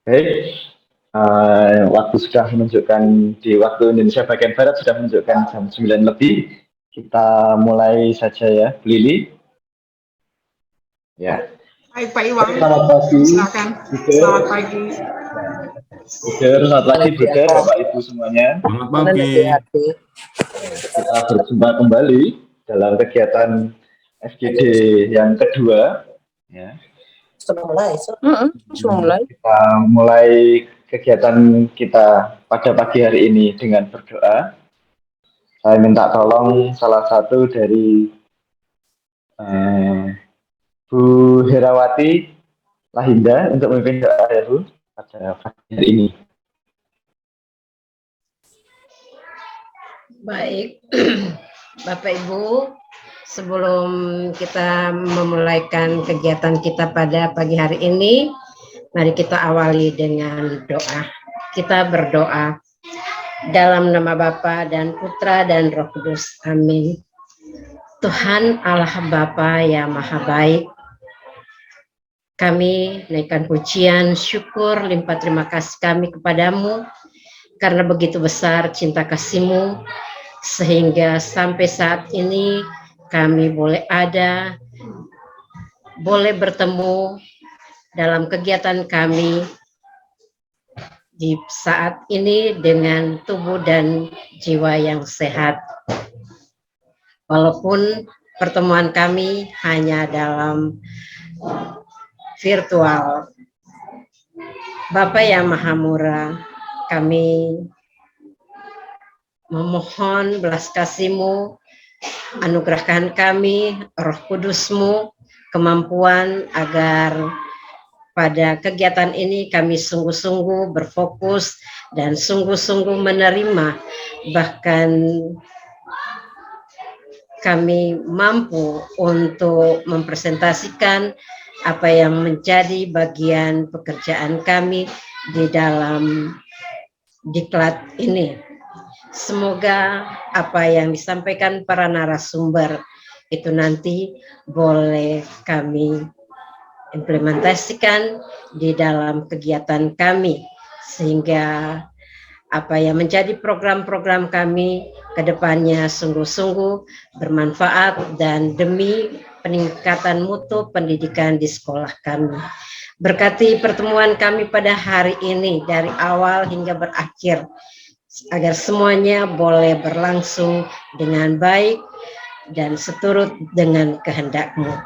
Baik, waktu sudah menunjukkan di waktu Indonesia bagian Barat sudah menunjukkan jam 9 lebih. Kita mulai saja ya, Bu Lili. Ya. Baik Pak Iwan, Selamat pagi, silakan. Selamat pagi. Selamat pagi, Buder, Bapak Ibu semuanya. Selamat pagi. Kita berjumpa kembali dalam kegiatan FGD yang kedua. Ya. Sudah mulai. Kita mulai kegiatan kita pada pagi hari ini dengan berdoa. Saya minta tolong salah satu dari Bu Herawati Lahinda untuk memimpin doa ya Bu pada pagi hari ini. Baik, Bapak Ibu, sebelum kita memulaikan kegiatan kita pada pagi hari ini, mari kita awali dengan doa. Kita berdoa dalam nama Bapa dan Putra dan Roh Kudus. Amin. Tuhan Allah Bapa yang Maha Baik, kami naikkan pujian, syukur, limpah terima kasih kami kepadamu, karena begitu besar cinta kasih-Mu, sehingga sampai saat ini kami boleh ada, boleh bertemu dalam kegiatan kami di saat ini dengan tubuh dan jiwa yang sehat. Walaupun pertemuan kami hanya dalam virtual. Bapa yang Maha Murah, kami memohon belas kasih-Mu, anugerahkan kami Roh Kudus-Mu, kemampuan agar pada kegiatan ini kami sungguh-sungguh berfokus dan sungguh-sungguh menerima, bahkan kami mampu untuk mempresentasikan apa yang menjadi bagian pekerjaan kami di dalam diklat ini. Semoga apa yang disampaikan para narasumber itu nanti boleh kami implementasikan di dalam kegiatan kami, sehingga apa yang menjadi program-program kami ke depannya sungguh-sungguh bermanfaat dan demi peningkatan mutu pendidikan di sekolah kami. Berkati pertemuan kami pada hari ini dari awal hingga berakhir, agar semuanya boleh berlangsung dengan baik dan seturut dengan kehendak-Mu.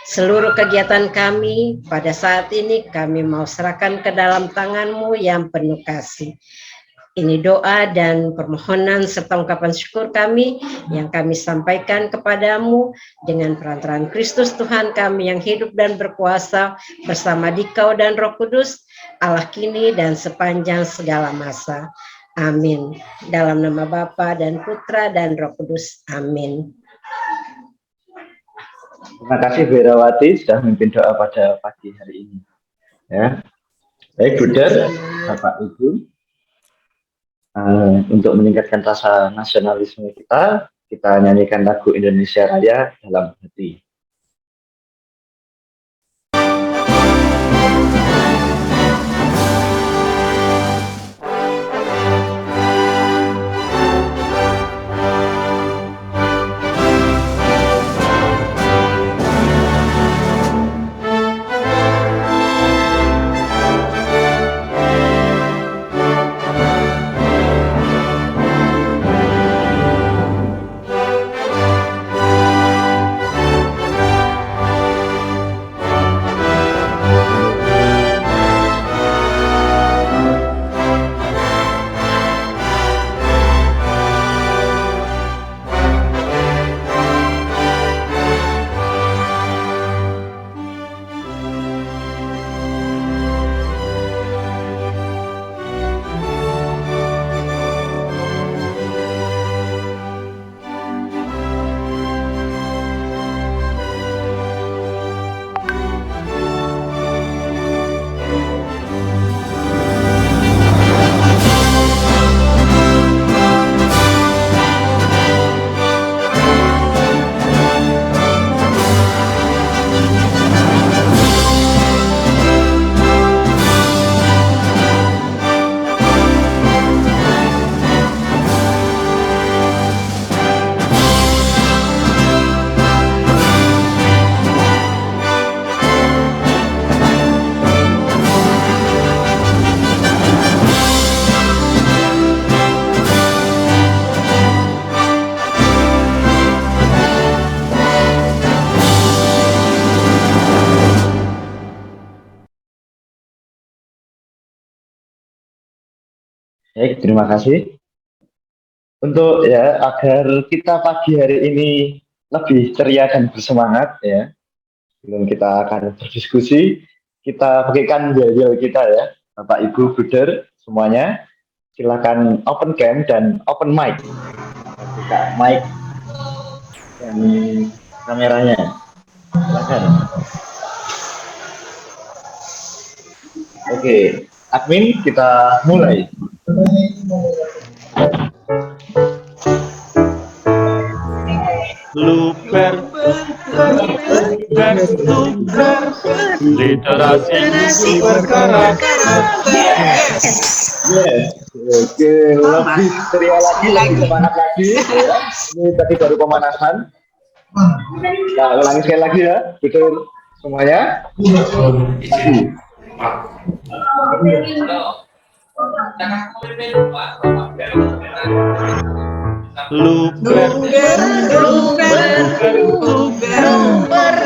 Seluruh kegiatan kami pada saat ini kami mau serahkan ke dalam tangan-Mu yang penuh kasih. Ini doa dan permohonan serta ungkapan syukur kami yang kami sampaikan kepadamu dengan perantaraan Kristus Tuhan kami yang hidup dan berkuasa bersama Dikau dan Roh Kudus, Allah kini dan sepanjang segala masa. Amin. Dalam nama Bapa dan Putra dan Roh Kudus. Amin. Terima kasih Bu Herawati sudah memimpin doa pada pagi hari ini. Ya. Baik Buder, Bapak Ibu. Untuk meningkatkan rasa nasionalisme kita nyanyikan lagu Indonesia Raya dalam hati. Baik, terima kasih. Untuk ya agar kita pagi hari ini lebih ceria dan bersemangat ya, sebelum kita akan berdiskusi, kita bagikan yel-yel kita ya, Bapak Ibu Bruder semuanya, silakan open cam dan open mic, buka mic dan kameranya, silakan. Oke, admin kita mulai. Luper, literasi berkarakter. Yes, oke, lebih ceria lagi, lebih semangat lagi. Ya. Ini tadi baru pemanasan. Nah, ulangi sekali lagi ya, betul semuanya. Lagi. Luper,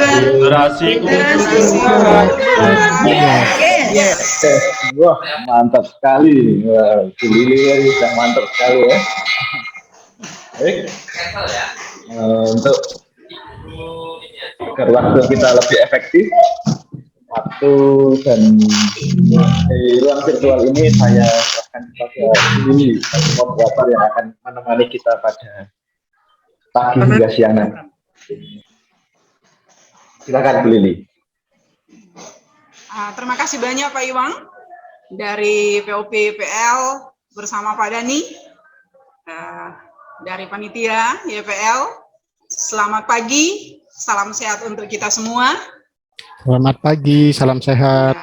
literasi berkarakter. Wah, mantap sekali. Wah, Lili sudah mantap sekali ya. Baik. Untuk agar waktu kita lebih efektif, waktu dan di ruang virtual ini saya serahkan kepada Lili, moderator yang akan menemani kita pada pagi hingga siang nanti. Silakan Bu Lili. Terima kasih banyak Pak Iwang dari POP PL bersama Pak Dani dari panitia YPL. Selamat pagi, salam sehat untuk kita semua. Selamat pagi, salam sehat.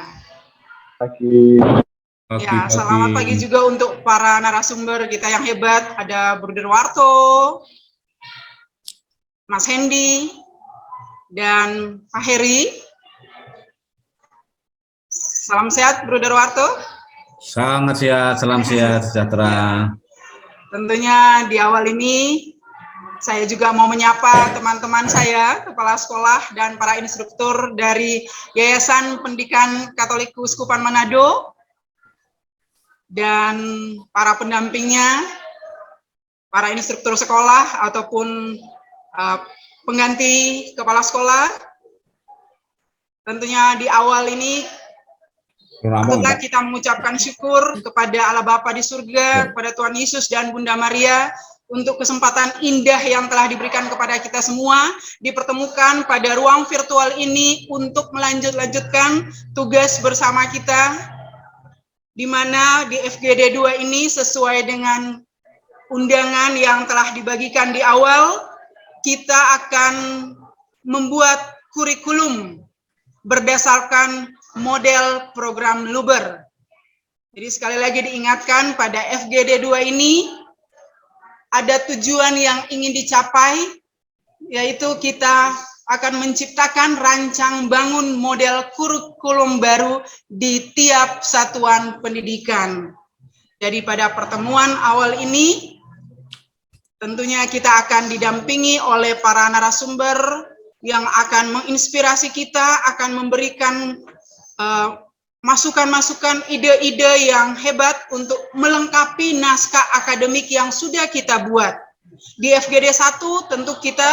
Pagi. Ya, selamat pagi juga untuk para narasumber kita yang hebat. Ada Bruder Warto, Mas Hendy, dan Pak Heri. Salam sehat, Bruder Warto. Sangat sehat, salam sehat, sejahtera. Tentunya di awal ini, saya juga mau menyapa teman-teman saya, kepala sekolah dan para instruktur dari Yayasan Pendidikan Katolik Keuskupan Manado, dan para pendampingnya, para instruktur sekolah ataupun pengganti kepala sekolah. Tentunya di awal ini, setelah kita mengucapkan syukur kepada Allah Bapa di surga, kepada Tuhan Yesus dan Bunda Maria, untuk kesempatan indah yang telah diberikan kepada kita semua, dipertemukan pada ruang virtual ini untuk melanjutkan tugas bersama kita, di mana di FGD 2 ini sesuai dengan undangan yang telah dibagikan di awal, kita akan membuat kurikulum berdasarkan model program Luber. Jadi sekali lagi diingatkan, pada FGD 2 ini ada tujuan yang ingin dicapai, yaitu kita akan menciptakan rancang bangun model kurikulum baru di tiap satuan pendidikan. Jadi pada pertemuan awal ini, tentunya kita akan didampingi oleh para narasumber yang akan menginspirasi kita, akan memberikan masukan-masukan, ide-ide yang hebat untuk melengkapi naskah akademik yang sudah kita buat. Di FGD 1 tentu kita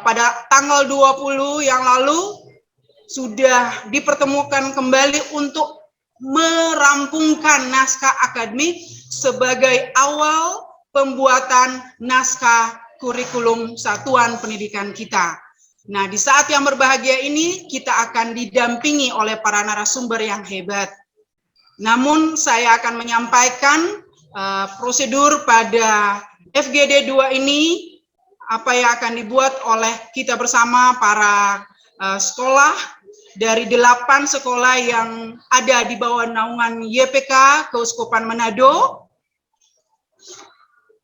pada tanggal 20 yang lalu sudah dipertemukan kembali untuk merampungkan naskah akademik sebagai awal pembuatan naskah kurikulum satuan pendidikan kita. Nah, di saat yang berbahagia ini, kita akan didampingi oleh para narasumber yang hebat. Namun, saya akan menyampaikan prosedur pada FGD 2 ini, apa yang akan dibuat oleh kita bersama para sekolah, dari 8 sekolah yang ada di bawah naungan YPK Keuskupan Manado.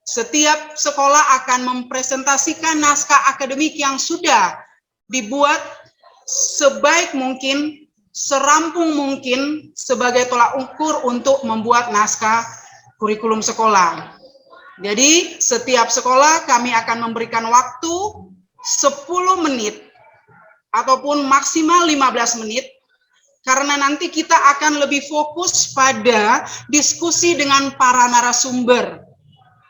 Setiap sekolah akan mempresentasikan naskah akademik yang sudah dibuat sebaik mungkin, serampung mungkin sebagai tolak ukur untuk membuat naskah kurikulum sekolah. Jadi setiap sekolah kami akan memberikan waktu 10 menit ataupun maksimal 15 menit karena nanti kita akan lebih fokus pada diskusi dengan para narasumber.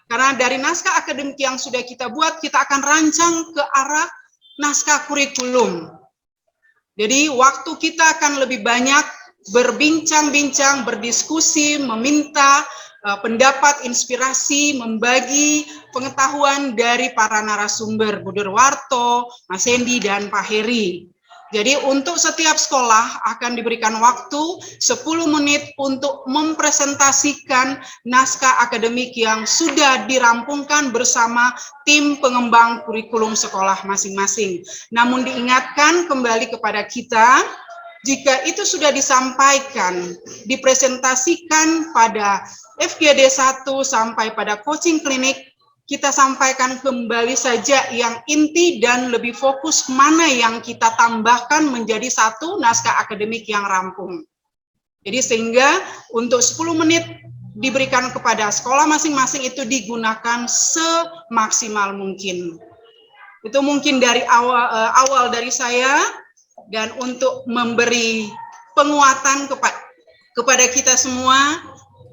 Karena dari naskah akademik yang sudah kita buat, kita akan rancang ke arah naskah kurikulum. Jadi waktu kita akan lebih banyak berbincang-bincang, berdiskusi, meminta pendapat, inspirasi, membagi pengetahuan dari para narasumber, Bu Derwarto, Mas Hendy, dan Pak Heri. Jadi untuk setiap sekolah akan diberikan waktu 10 menit untuk mempresentasikan naskah akademik yang sudah dirampungkan bersama tim pengembang kurikulum sekolah masing-masing. Namun diingatkan kembali kepada kita, jika itu sudah disampaikan, dipresentasikan pada FGD 1 sampai pada coaching klinik, kita sampaikan kembali saja yang inti dan lebih fokus mana yang kita tambahkan menjadi satu naskah akademik yang rampung. Jadi sehingga untuk 10 menit diberikan kepada sekolah masing-masing itu digunakan semaksimal mungkin. Itu mungkin dari awal dari saya. Dan untuk memberi penguatan kepada kita semua,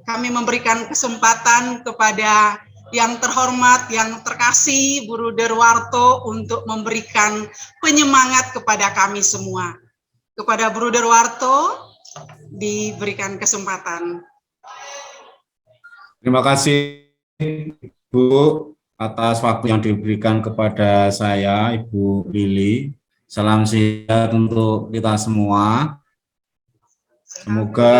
kami memberikan kesempatan kepada yang terhormat, yang terkasih, Bu Derwarto untuk memberikan penyemangat kepada kami semua. Kepada Bu Derwarto, diberikan kesempatan. Terima kasih, Bu, atas waktu yang diberikan kepada saya, Ibu Lili. Salam sehat untuk kita semua. Semoga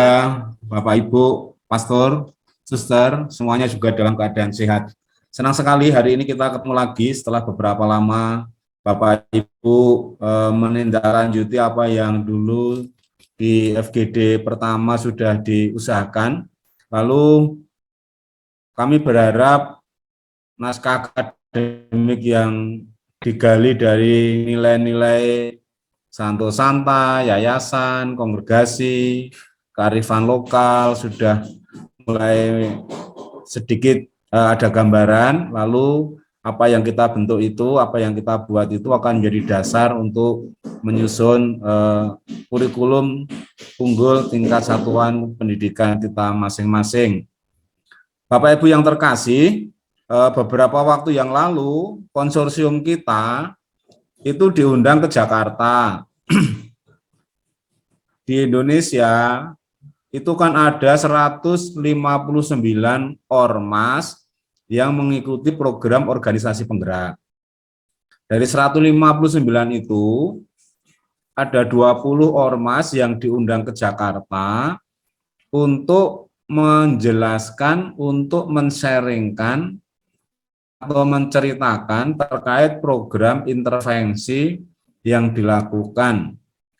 Bapak Ibu, Pastor, Suster, semuanya juga dalam keadaan sehat. Senang sekali hari ini kita ketemu lagi setelah beberapa lama Bapak Ibu menindaklanjuti apa yang dulu di FGD pertama sudah diusahakan. Lalu kami berharap naskah akademik yang digali dari nilai-nilai Santo Santa, yayasan, kongregasi, kearifan lokal sudah mulai sedikit ada gambaran, lalu apa yang kita bentuk itu, apa yang kita buat itu akan menjadi dasar untuk menyusun kurikulum unggul tingkat satuan pendidikan kita masing-masing. Bapak Ibu yang terkasih, beberapa waktu yang lalu konsorsium kita itu diundang ke Jakarta. Di Indonesia itu kan ada 159 ormas yang mengikuti program organisasi penggerak. Dari 159 itu ada 20 ormas yang diundang ke Jakarta untuk menjelaskan, untuk men-sharingkan atau menceritakan terkait program intervensi yang dilakukan.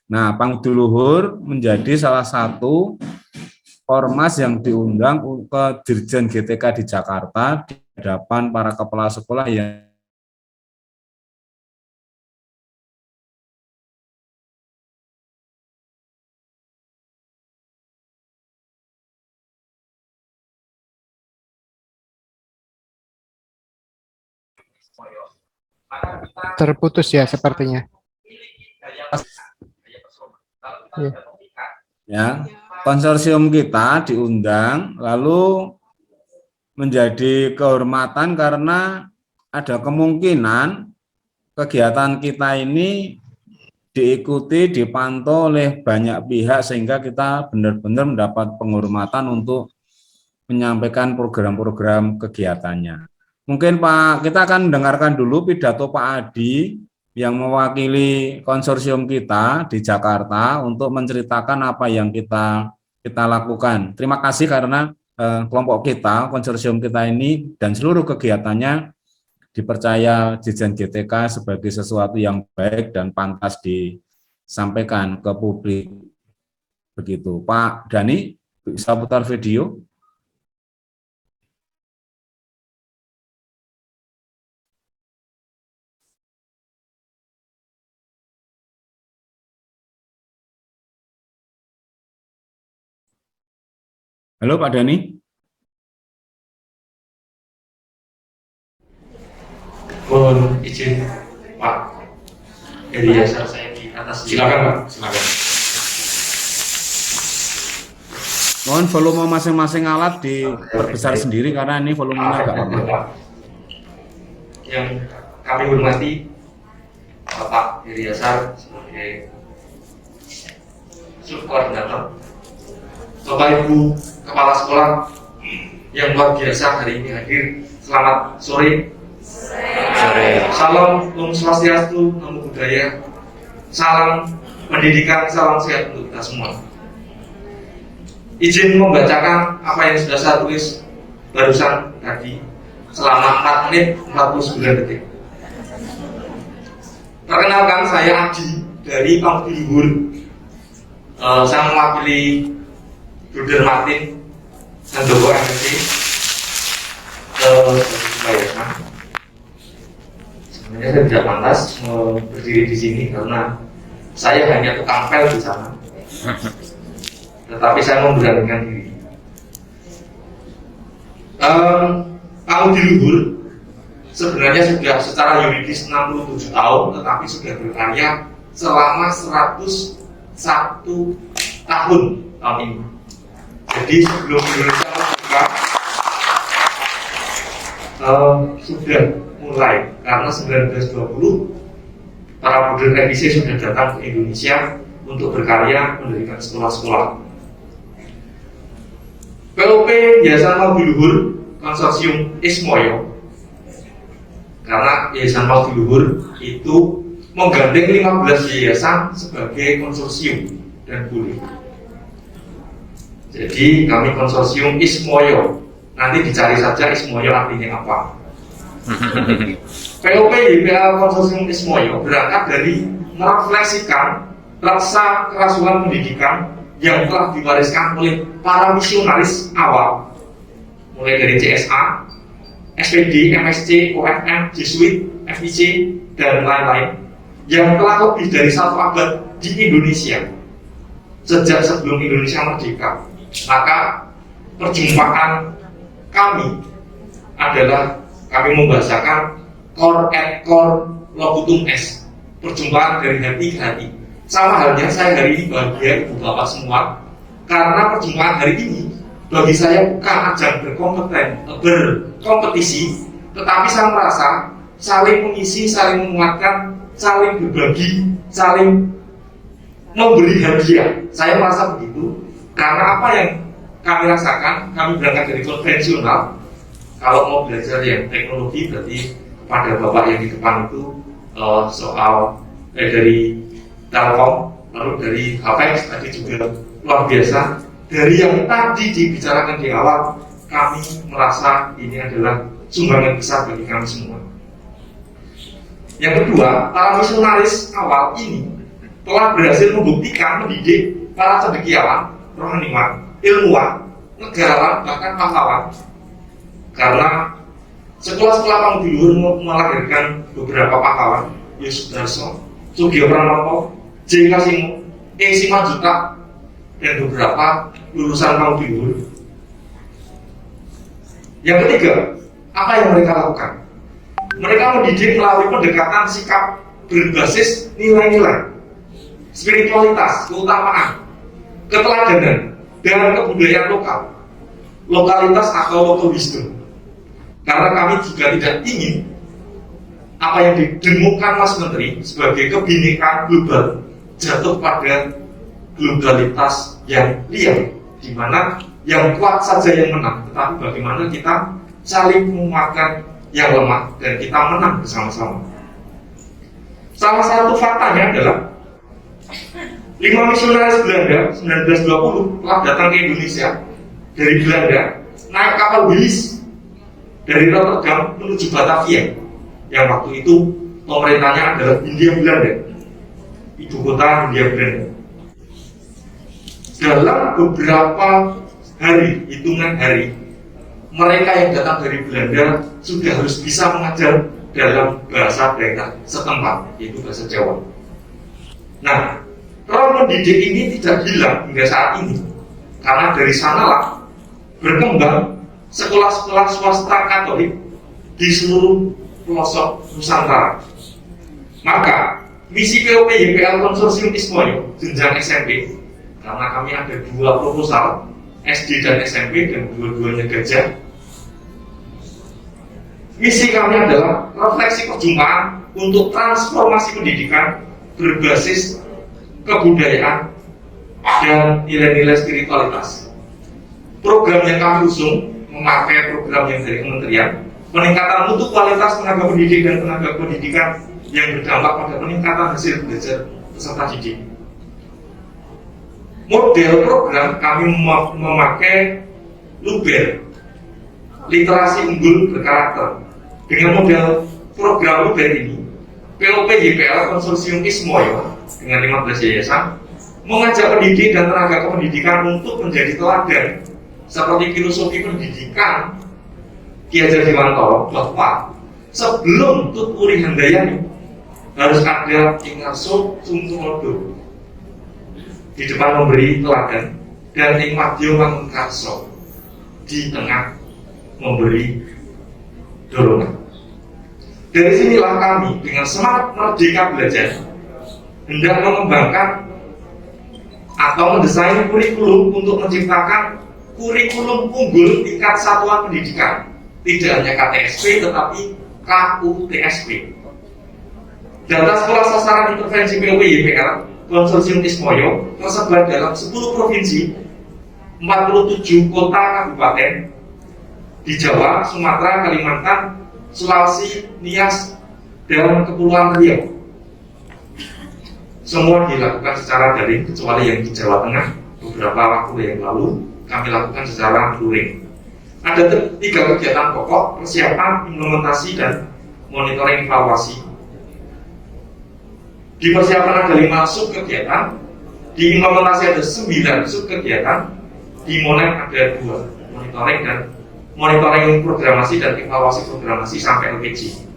Nah, Pangduluhur menjadi salah satu ormas yang diundang ke Dirjen GTK di Jakarta di hadapan para kepala sekolah yang Terputus ya sepertinya. ya, konsorsium kita diundang, lalu menjadi kehormatan karena ada kemungkinan kegiatan kita ini diikuti, dipantau oleh banyak pihak sehingga kita benar-benar mendapat penghormatan untuk menyampaikan program-program kegiatannya. Mungkin Pak, kita akan mendengarkan dulu pidato Pak Adi yang mewakili konsorsium kita di Jakarta untuk menceritakan apa yang kita lakukan. Terima kasih karena kelompok kita, konsorsium kita ini dan seluruh kegiatannya dipercaya Dirjen GTK sebagai sesuatu yang baik dan pantas disampaikan ke publik. Begitu. Pak Dhani, bisa putar video? Halo Pak Dhani. Mohon izin Pak, dari Yasar saya di atas. Silakan Pak, silakan. Mohon volume masing-masing alat diperbesar sendiri karena ini volumenya agak lemah. Yang kami hormati Bapak Heri Yasar sebagai subkoordinator, Bapak Ibu Kepala Sekolah yang luar biasa hari ini hadir. Selamat sore. Salam Om Swastiastu, Namo Buddhaya. Salam pendidikan, salam sehat untuk kita semua. Izin membacakan apa yang sudah saya tulis barusan tadi selama 4 menit 49 detik. Perkenalkan, saya Adi dari Pangudi Luhur. Saya mewakili Bruder Martin dan Doko MSC sebenarnya saya tidak pantas berdiri di sini karena saya hanya tukang pel di sana. Tetapi saya memberanikan diri. Pangudi Luhur sebenarnya sudah secara yuridis 67 tahun, tetapi sudah berkarya selama 101 tahun ini. Jadi sebelum Indonesia merdeka sudah mulai, karena 1920 para Bruder MIC sudah datang ke Indonesia untuk berkarya mendirikan sekolah-sekolah. POP Yayasan Pangudi Luhur Konsorsium Ismoyo, karena Yayasan Pangudi Luhur itu menggandeng 15 yayasan sebagai konsorsium dan boleh. Jadi kami konsorsium Ismoyo. Nanti dicari saja Ismoyo artinya apa. POP YPL Konsorsium Ismoyo berangkat dari merefleksikan rasa kerasuhan pendidikan yang telah diwariskan oleh para misionaris awal, mulai dari CSA, SPD, MSC, OFM, Jesuit, FIC, dan lain-lain, yang telah lebih dari 1 abad di Indonesia sejak sebelum Indonesia merdeka. Maka perjumpaan kami adalah kami membahasakan core et core locutum est, perjumpaan dari hati ke hati. Sama halnya saya hari ini bahagia Ibu Bapak semua, karena perjumpaan hari ini bagi saya bukan ajang berkompetisi, tetapi saya merasa saling mengisi, saling menguatkan, saling berbagi, saling memberi hadiah. Saya merasa begitu, karena apa yang kami rasakan, kami berangkat dari konvensional. Kalau mau belajar yang teknologi, berarti pada Bapak yang di depan itu soal dari Telkom, lalu dari HPX tadi juga luar biasa. Dari yang tadi dibicarakan di awal, kami merasa ini adalah sumbangan besar bagi kami semua. Yang kedua, para misionaris awal ini telah berhasil membuktikan mendidik para cendekiawan, rohaniwan, ilmuwan, negarawan, bahkan pahlawan. Karena sekolah-sekolah Pangudi Luhur melahirkan beberapa pahlawan, Yusuf Darso, Sugio Pranoto, J. Kasimo, E. Simanjuta, dan beberapa lulusan Pangudi Luhur. Yang ketiga, apa yang mereka lakukan? Mereka mendidik melalui pendekatan sikap berbasis nilai-nilai, spiritualitas, keutamaan, keteladanan, dan kebudayaan lokal, lokalitas atau local wisdom. Karena kami juga tidak ingin apa yang didemukan Mas Menteri sebagai kebinekaan global jatuh pada globalitas yang liar, di mana yang kuat saja yang menang, tetapi bagaimana kita saling menguatkan yang lemah dan kita menang bersama-sama. Salah satu faktanya adalah 5 misionaris Belanda 1920 telah datang ke Indonesia dari Belanda, naik kapal Willis dari Rotterdam menuju Batavia, yang waktu itu pemerintahnya adalah Hindia Belanda, ibu kota Hindia Belanda. Dalam beberapa hari, hitungan hari, mereka yang datang dari Belanda sudah harus bisa mengajar dalam bahasa daerah setempat, yaitu bahasa Jawa. Nah, roh mendidik ini tidak hilang hingga saat ini, karena dari sanalah berkembang sekolah-sekolah swasta Katolik di seluruh pelosok Nusantara. Maka misi POP YPL Konsorsium Ismoyo jenjang SMP, karena kami ada 2 proposal SD dan SMP dan dua-duanya gajah. Misi kami adalah refleksi perjumpaan untuk transformasi pendidikan berbasis kebudayaan dan nilai-nilai spiritualitas. Program yang kami usung memakai program yang dari kementerian, peningkatan mutu kualitas tenaga pendidik dan tenaga pendidikan yang berdampak pada peningkatan hasil belajar peserta didik. Model program kami memakai LUBER, literasi unggul berkarakter. Dengan model program LUBER ini, POP YPL Konsorsium Ismoyo dengan 15 yayasan mengajak pendidik dan tenaga kependidikan untuk menjadi teladan seperti filosofi pendidikan Ki Hajar Dewantara bahwa sebelum tuturi handayani harus ada ingarso sumtumodo di depan memberi teladan dan ingmadyo mangkarso di tengah memberi dorongan. Dari sinilah kami dengan semangat merdeka belajar hendak mengembangkan atau mendesain kurikulum untuk menciptakan kurikulum unggul tingkat satuan pendidikan, tidak hanya KTSP tetapi KUTSP. Data sekolah sasaran intervensi POP YPL Konsorsium Ismoyo tersebar dalam 10 provinsi, 47 kota kabupaten di Jawa, Sumatera, Kalimantan, Sulawesi, Nias, dan Kepulauan Riau. Semua dilakukan secara daring kecuali yang di Jawa Tengah beberapa waktu yang lalu kami lakukan secara luring. Ada 3 kegiatan pokok: persiapan, implementasi, dan monitoring evaluasi. Di persiapan ada 5 sub kegiatan, di implementasi ada 9 sub kegiatan, di monet ada 2, monitoring programasi dan evaluasi programasi sampai LPG.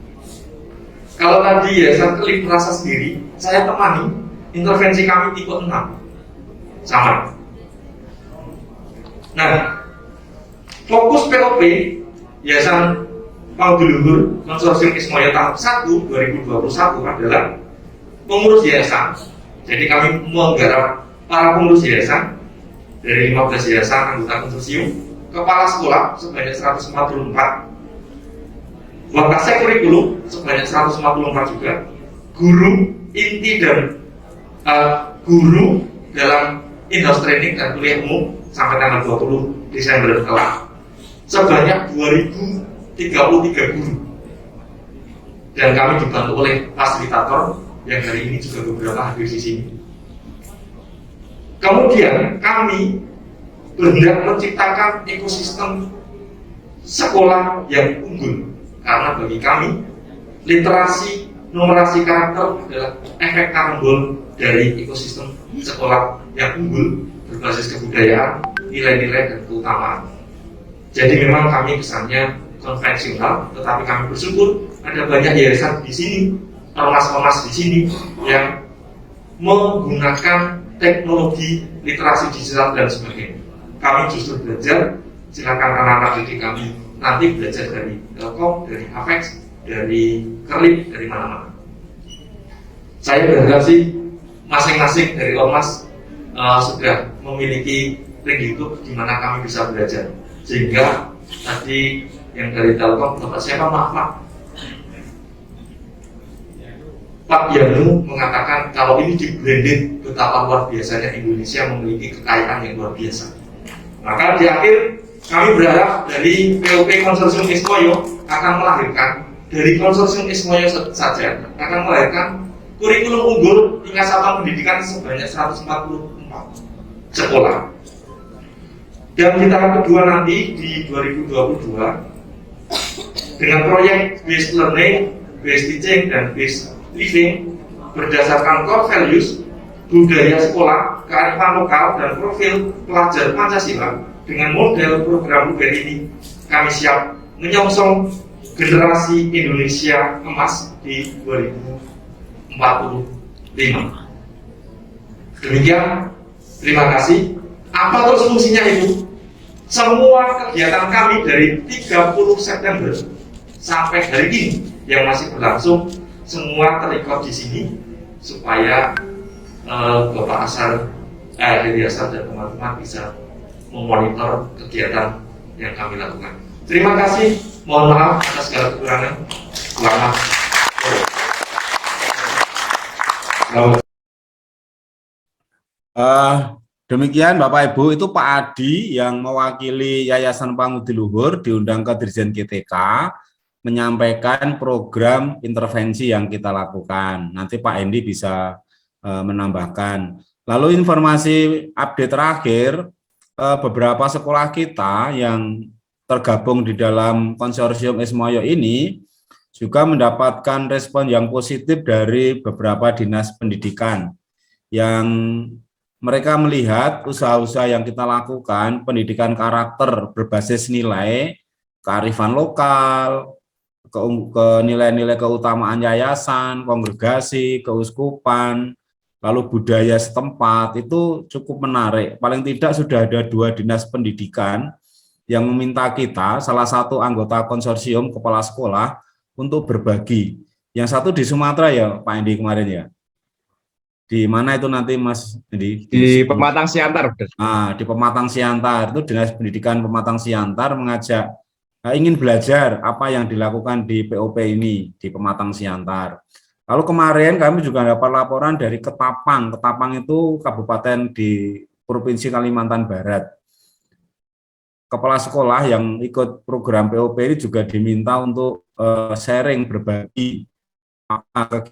Kalau tadi ya saya klik merasa sendiri, saya temani intervensi kami tipe 6 sama. Nah, fokus POP Yayasan Pauduluhur Konsorsium Ismoyo tahap 1 2021 adalah pengurus yayasan. Jadi kami menggarap para pengurus yayasan dari 15 yayasan anggota konsorsium, kepala sekolah sebanyak 144, wakasek kurikulum sebanyak 144 juga, guru inti dan guru dalam in-house training dan kuliah umum sampai tanggal 20 Desember kelak sebanyak 2033 guru, dan kami dibantu oleh fasilitator yang hari ini juga beberapa hadir di sini. Kemudian kami berhendak menciptakan ekosistem sekolah yang unggul, karena bagi kami literasi numerasi karakter adalah efek karambol dari ekosistem sekolah yang unggul berbasis kebudayaan, nilai-nilai, dan keutamaan. Jadi memang kami kesannya konvensional, tetapi kami bersyukur ada banyak yayasan di sini, ormas-ormas di sini yang menggunakan teknologi literasi digital dan sebagainya. Kami justru belajar, silakan anak-anak didik kami nanti belajar dari Telkom, dari Apex, dari Kerlip, dari mana-mana. Saya berharap sih masing-masing dari ormas sudah memiliki link YouTube di mana kami bisa belajar. Sehingga tadi yang dari Telkom, Bapak siapa, maaf Pak Yanu mengatakan kalau ini di-blended betapa luar biasanya Indonesia memiliki kekayaan yang luar biasa. Maka di akhir kami berharap dari POP Konsorsium Ismoyo akan melahirkan, dari Konsorsium Ismoyo saja akan melahirkan kurikulum unggul tingkat satuan pendidikan sebanyak 144 sekolah. Dan di tahap kedua nanti di 2022 dengan proyek based learning, based teaching, dan based living berdasarkan core values, budaya sekolah, kearifan lokal, dan profil pelajar Pancasila. Dengan model program LUBER ini kami siap menyongsong generasi Indonesia emas di 2045. Demikian, terima kasih. Apa terus fungsinya itu? Semua kegiatan kami dari 30 September sampai hari ini yang masih berlangsung semua terrecord di sini supaya Bapak Asar, Diri Asar dan teman-teman bisa memonitor kegiatan yang kami lakukan. Terima kasih, mohon maaf atas segala kekurangan. Selamat sore. Demikian Bapak Ibu, itu Pak Adi yang mewakili Yayasan Pangudi Luhur diundang ke Dirjen GTK menyampaikan program intervensi yang kita lakukan. Nanti Pak Endi bisa menambahkan. Lalu informasi update terakhir, beberapa sekolah kita yang tergabung di dalam konsorsium Ismoyo ini juga mendapatkan respon yang positif dari beberapa dinas pendidikan yang mereka melihat usaha-usaha yang kita lakukan, pendidikan karakter berbasis nilai, kearifan lokal, ke nilai-nilai keutamaan yayasan, kongregasi, keuskupan, lalu budaya setempat, itu cukup menarik. Paling tidak sudah ada 2 dinas pendidikan yang meminta kita, salah satu anggota konsorsium kepala sekolah, untuk berbagi. Yang satu di Sumatera ya, Pak Endi kemarin ya. Di mana itu nanti Mas Endi? Di Pematang Siantar. Nah, di Pematang Siantar, itu Dinas Pendidikan Pematang Siantar mengajak ingin belajar apa yang dilakukan di POP ini, di Pematang Siantar. Lalu kemarin kami juga dapat laporan dari Ketapang. Ketapang itu kabupaten di Provinsi Kalimantan Barat. Kepala sekolah yang ikut program POP ini juga diminta untuk sharing, berbagi apa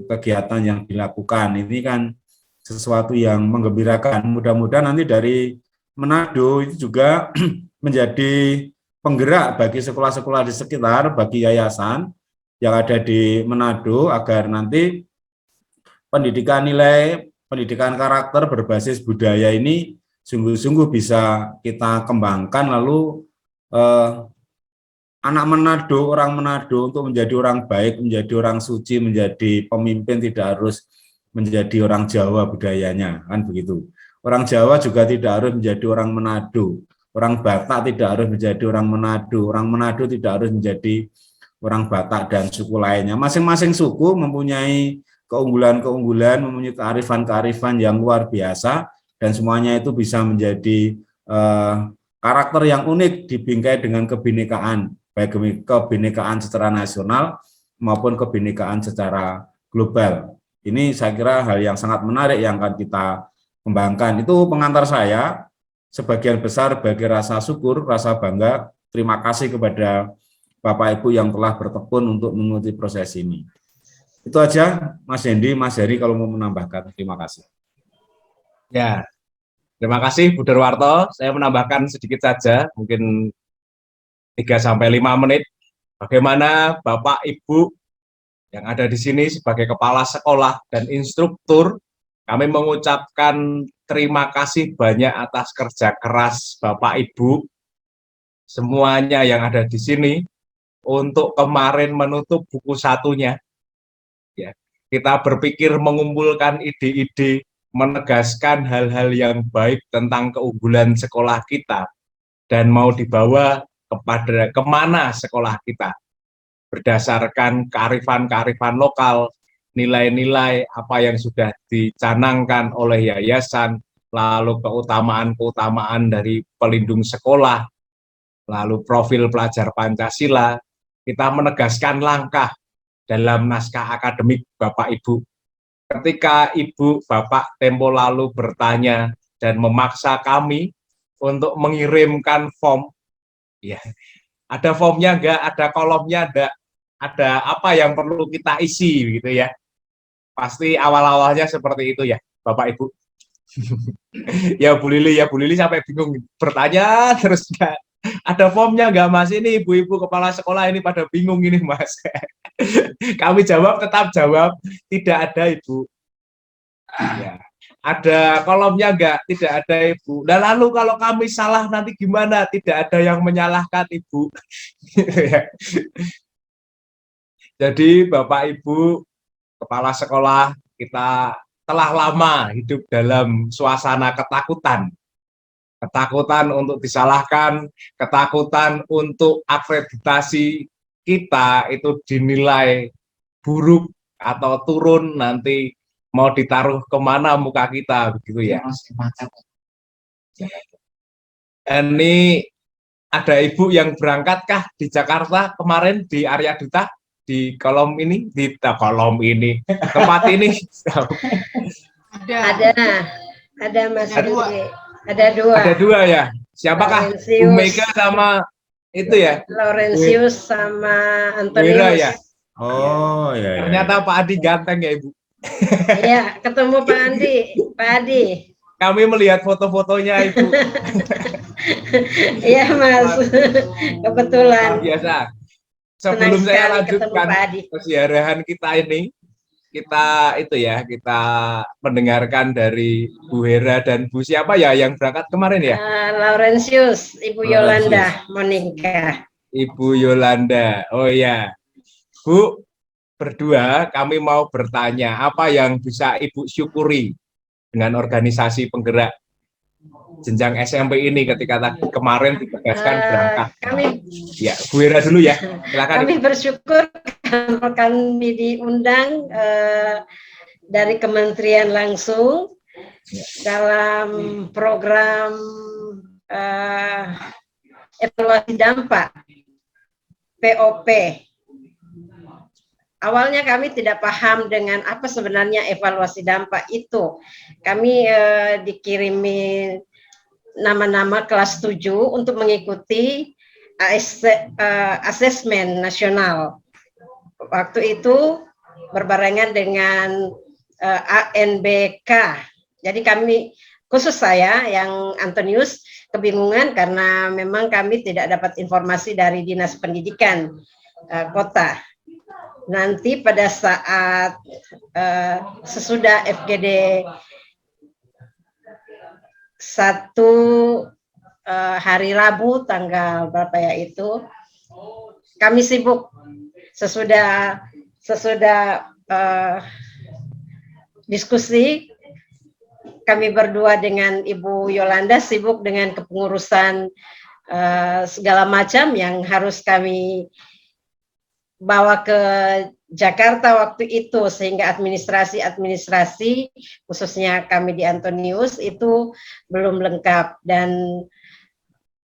kegiatan yang dilakukan. Ini kan sesuatu yang menggembirakan. Mudah-mudahan nanti dari Manado itu juga menjadi penggerak bagi sekolah-sekolah di sekitar, bagi yayasan yang ada di Manado, agar nanti pendidikan nilai, pendidikan karakter berbasis budaya ini sungguh-sungguh bisa kita kembangkan, lalu anak Manado, orang Manado untuk menjadi orang baik, menjadi orang suci, menjadi pemimpin, tidak harus menjadi orang Jawa budayanya, kan begitu. Orang Jawa juga tidak harus menjadi orang Manado, orang Batak tidak harus menjadi orang Manado, orang Manado tidak harus menjadi orang Batak dan suku lainnya. Masing-masing suku mempunyai keunggulan-keunggulan, mempunyai kearifan-kearifan yang luar biasa, dan semuanya itu bisa menjadi karakter yang unik dibingkai dengan kebinekaan, baik kebinekaan secara nasional maupun kebinekaan secara global. Ini saya kira hal yang sangat menarik yang akan kita kembangkan. Itu pengantar saya, sebagian besar bagi rasa syukur, rasa bangga, terima kasih kepada Bapak Ibu yang telah bertekun untuk mengikuti proses ini. Itu aja Mas Hendi, Mas Heri kalau mau menambahkan. Terima kasih. Ya, terima kasih Bu Derwarto. Saya menambahkan sedikit saja, mungkin 3-5 menit. Bagaimana Bapak Ibu yang ada di sini sebagai kepala sekolah dan instruktur, kami mengucapkan terima kasih banyak atas kerja keras Bapak Ibu semuanya yang ada di sini untuk kemarin menutup buku satunya. Ya, kita berpikir mengumpulkan ide-ide, menegaskan hal-hal yang baik tentang keunggulan sekolah kita dan mau dibawa kepada kemana sekolah kita berdasarkan kearifan-kearifan lokal, nilai-nilai apa yang sudah dicanangkan oleh yayasan, lalu keutamaan-keutamaan dari pelindung sekolah, lalu profil pelajar Pancasila. Kita menegaskan langkah dalam naskah akademik Bapak Ibu. Ketika Ibu Bapak tempo lalu bertanya dan memaksa kami untuk mengirimkan form, ya, ada formnya enggak, ada kolomnya enggak, ada apa yang perlu kita isi gitu ya. Pasti awal-awalnya seperti itu ya, Bapak Ibu. Ya Bu Lili sampai bingung bertanya terus, enggak ada formnya enggak Mas, ini ibu-ibu kepala sekolah ini pada bingung ini Mas. Kami jawab, tetap jawab, tidak ada Ibu. Ya. Ada kolomnya enggak? Tidak ada Ibu. Dan lalu kalau kami salah nanti gimana? Tidak ada yang menyalahkan Ibu. Jadi Bapak Ibu kepala sekolah, kita telah lama hidup dalam suasana ketakutan. Ketakutan untuk disalahkan, ketakutan untuk akreditasi kita itu dinilai buruk atau turun, nanti mau ditaruh kemana muka kita, begitu ya. Ini ada ibu yang berangkatkah di Jakarta kemarin di Arya Duta di kolom ini, di kolom ini, tempat ini? Ada Mas Ada dua. Hendri. Ada dua. Ada dua ya. Siapakah? Bu Mega sama itu ya? Laurentius sama Wira Antonius. ya. Oh ya. Ternyata Pak Adi ganteng ya Ibu. Iya, ketemu Pak Andi. Pak Adi. Kami melihat foto-fotonya Ibu. Iya Mas. Kebetulan. Luar biasa. Sebelum saya lanjutkan Pak Adi. kesiarahan kita ini, kita mendengarkan dari Bu Hera dan Bu siapa ya yang berangkat kemarin ya? Laurentius, Ibu Yolanda Monika. Ibu Yolanda. Oh ya. Bu, berdua kami mau bertanya, apa yang bisa Ibu syukuri dengan organisasi penggerak jenjang SMP ini ketika kemarin ditegaskan berangkat? Ya, Bu Hera dulu ya. Silakan. Kami bersyukur karena kami diundang dari kementerian langsung dalam program evaluasi dampak POP. Awalnya kami tidak paham dengan apa sebenarnya evaluasi dampak itu. Kami dikirimi nama-nama kelas 7 untuk mengikuti asesmen nasional. Waktu itu berbarengan dengan ANBK. Jadi kami, khusus saya yang Antonius, kebingungan karena memang kami tidak dapat informasi dari Dinas Pendidikan Kota. Nanti pada saat sesudah FGD 1 hari Rabu tanggal berapa ya itu, kami sibuk sesudah diskusi, kami berdua dengan Ibu Yolanda sibuk dengan kepengurusan segala macam yang harus kami bawa ke Jakarta waktu itu, sehingga administrasi khususnya kami di Antonius itu belum lengkap. Dan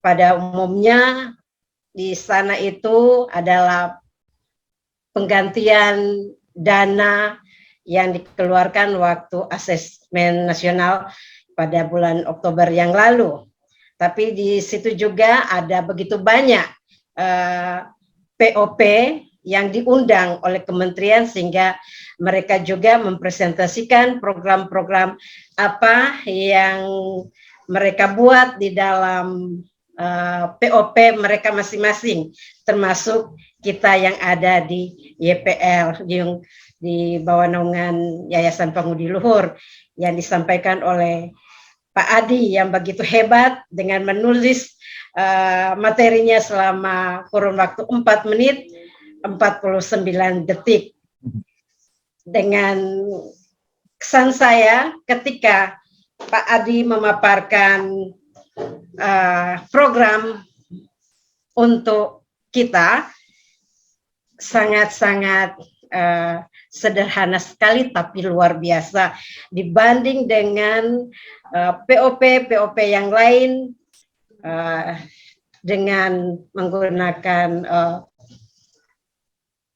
pada umumnya di sana itu adalah penggantian dana yang dikeluarkan waktu asesmen nasional pada bulan Oktober yang lalu. Tapi di situ juga ada begitu banyak POP yang diundang oleh kementerian, sehingga mereka juga mempresentasikan program-program apa yang mereka buat di dalam POP mereka masing-masing, termasuk kita yang ada di YPL yang di bawah naungan Yayasan Pangudi Luhur, yang disampaikan oleh Pak Adi yang begitu hebat dengan menulis materinya selama kurun waktu 4 menit 49 detik. Dengan kesan saya ketika Pak Adi memaparkan program untuk kita, sangat-sangat sederhana sekali tapi luar biasa dibanding dengan POP yang lain dengan menggunakan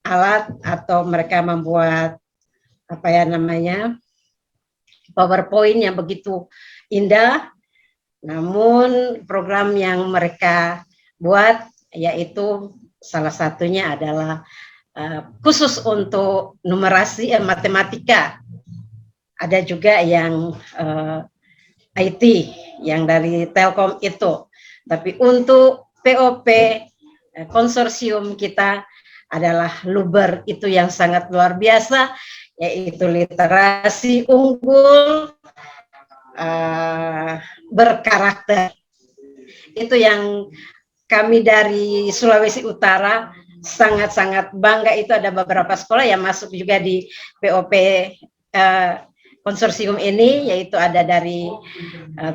alat atau mereka membuat PowerPoint yang begitu indah. Namun program yang mereka buat yaitu salah satunya adalah khusus untuk numerasi matematika. Ada juga yang IT yang dari Telkom itu. Tapi untuk POP konsorsium kita adalah Luber, itu yang sangat luar biasa, yaitu literasi unggul berkarakter. Itu yang kami dari Sulawesi Utara sangat-sangat bangga. Itu ada beberapa sekolah yang masuk juga di POP konsorsium ini, yaitu ada dari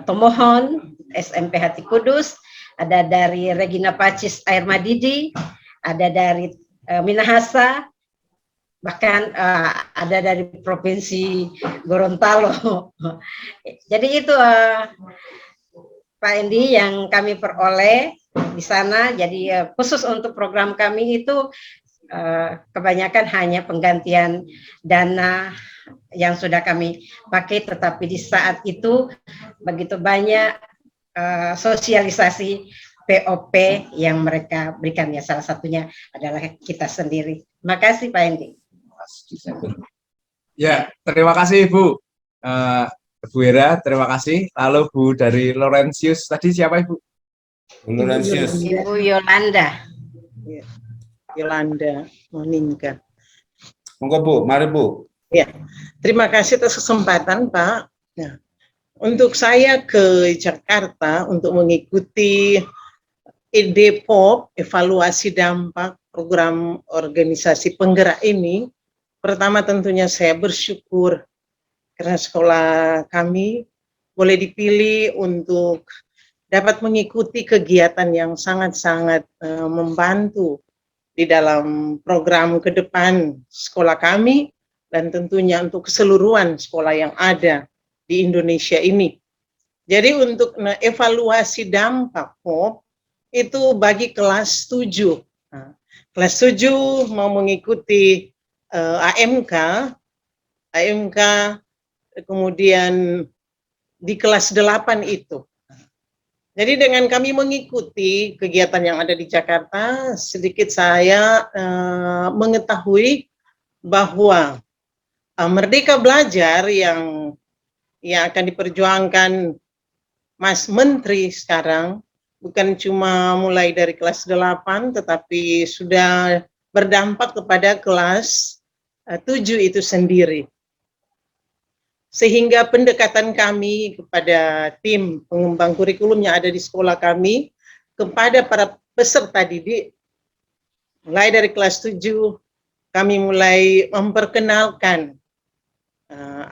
Tomohon, SMP Hati Kudus, ada dari Regina Pacis Air Madidi, ada dari Minahasa, bahkan ada dari Provinsi Gorontalo. Jadi itu Pak Endi yang kami peroleh di sana. Jadi khusus untuk program kami itu kebanyakan hanya penggantian dana yang sudah kami pakai, tetapi di saat itu begitu banyak sosialisasi POP yang mereka berikan, ya salah satunya adalah kita sendiri. Terima kasih Pak Endi. Ya, terima kasih Bu. Bu Hera, terima kasih. Lalu Bu dari Laurentius, tadi siapa Ibu? Bu Laurentius. Ibu Yolanda. Yolanda Monika. Monggo Bu, mari Bu. Ya, terima kasih atas kesempatan Pak. Nah, untuk saya ke Jakarta untuk mengikuti EDPOP, evaluasi dampak program organisasi penggerak ini, pertama tentunya saya bersyukur karena sekolah kami boleh dipilih untuk dapat mengikuti kegiatan yang sangat-sangat membantu di dalam program ke depan sekolah kami dan tentunya untuk keseluruhan sekolah yang ada di Indonesia ini. Jadi untuk evaluasi dampak POP itu bagi kelas 7. Nah, kelas 7 mau mengikuti AMK, kemudian di kelas 8 itu. Jadi dengan kami mengikuti kegiatan yang ada di Jakarta, sedikit saya mengetahui bahwa Merdeka Belajar yang akan diperjuangkan Mas Menteri sekarang, bukan cuma mulai dari kelas 8, tetapi sudah berdampak kepada kelas 7 itu sendiri. Sehingga pendekatan kami kepada tim pengembang kurikulum yang ada di sekolah kami, kepada para peserta didik, mulai dari kelas 7, kami mulai memperkenalkan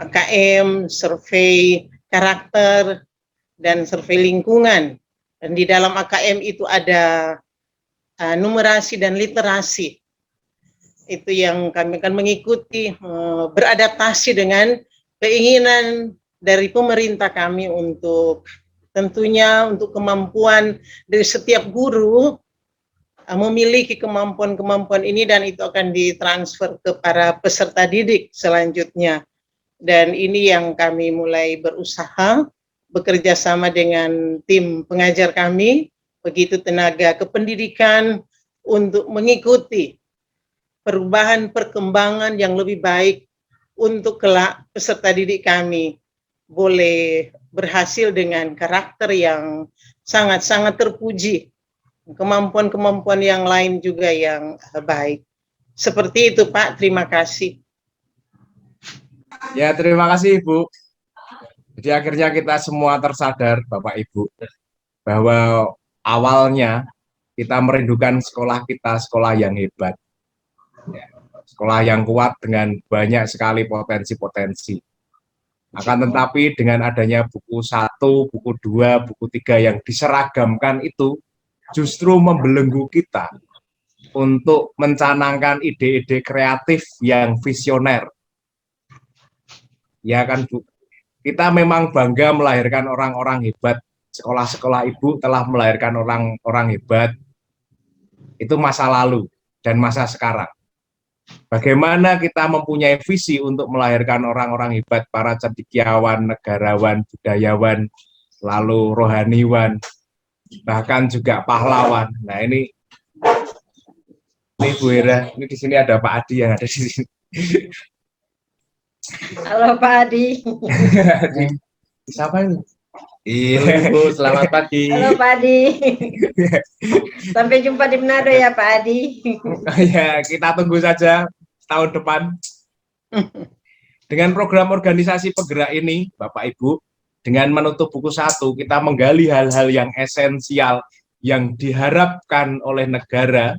AKM, survei karakter, dan survei lingkungan. Dan di dalam AKM itu ada numerasi dan literasi. Itu yang kami akan mengikuti, beradaptasi dengan keinginan dari pemerintah kami untuk tentunya untuk kemampuan dari setiap guru memiliki kemampuan-kemampuan ini, dan itu akan ditransfer ke para peserta didik selanjutnya. Dan ini yang kami mulai berusaha bekerja sama dengan tim pengajar kami, begitu tenaga kependidikan, untuk mengikuti perubahan perkembangan yang lebih baik untuk kelak peserta didik kami boleh berhasil dengan karakter yang sangat-sangat terpuji, kemampuan-kemampuan yang lain juga yang baik. Seperti itu Pak, terima kasih. Ya, terima kasih Ibu. Jadi akhirnya kita semua tersadar Bapak Ibu bahwa awalnya kita merindukan sekolah kita, sekolah yang hebat. Ya, sekolah yang kuat dengan banyak sekali potensi-potensi. Akan tetapi dengan adanya buku 1, buku 2, buku 3 yang diseragamkan itu justru membelenggu kita untuk mencanangkan ide-ide kreatif yang visioner. Ya kan Bu, kita memang bangga melahirkan orang-orang hebat. Sekolah-sekolah Ibu telah melahirkan orang-orang hebat. Itu masa lalu dan masa sekarang. Bagaimana kita mempunyai visi untuk melahirkan orang-orang hebat, para cendekiawan, negarawan, budayawan, lalu rohaniwan, bahkan juga pahlawan. Nah ini Bu Hera, ini di sini ada Pak Adi yang ada di sini. Halo Pak Adi. Siapa ini? Iya Bu, selamat pagi. Halo Pak Adi. Sampai jumpa di Manado ya Pak Adi. Ya, kita tunggu saja tahun depan. Dengan program organisasi penggerak ini, Bapak Ibu, dengan menutup buku 1, kita menggali hal-hal yang esensial yang diharapkan oleh negara,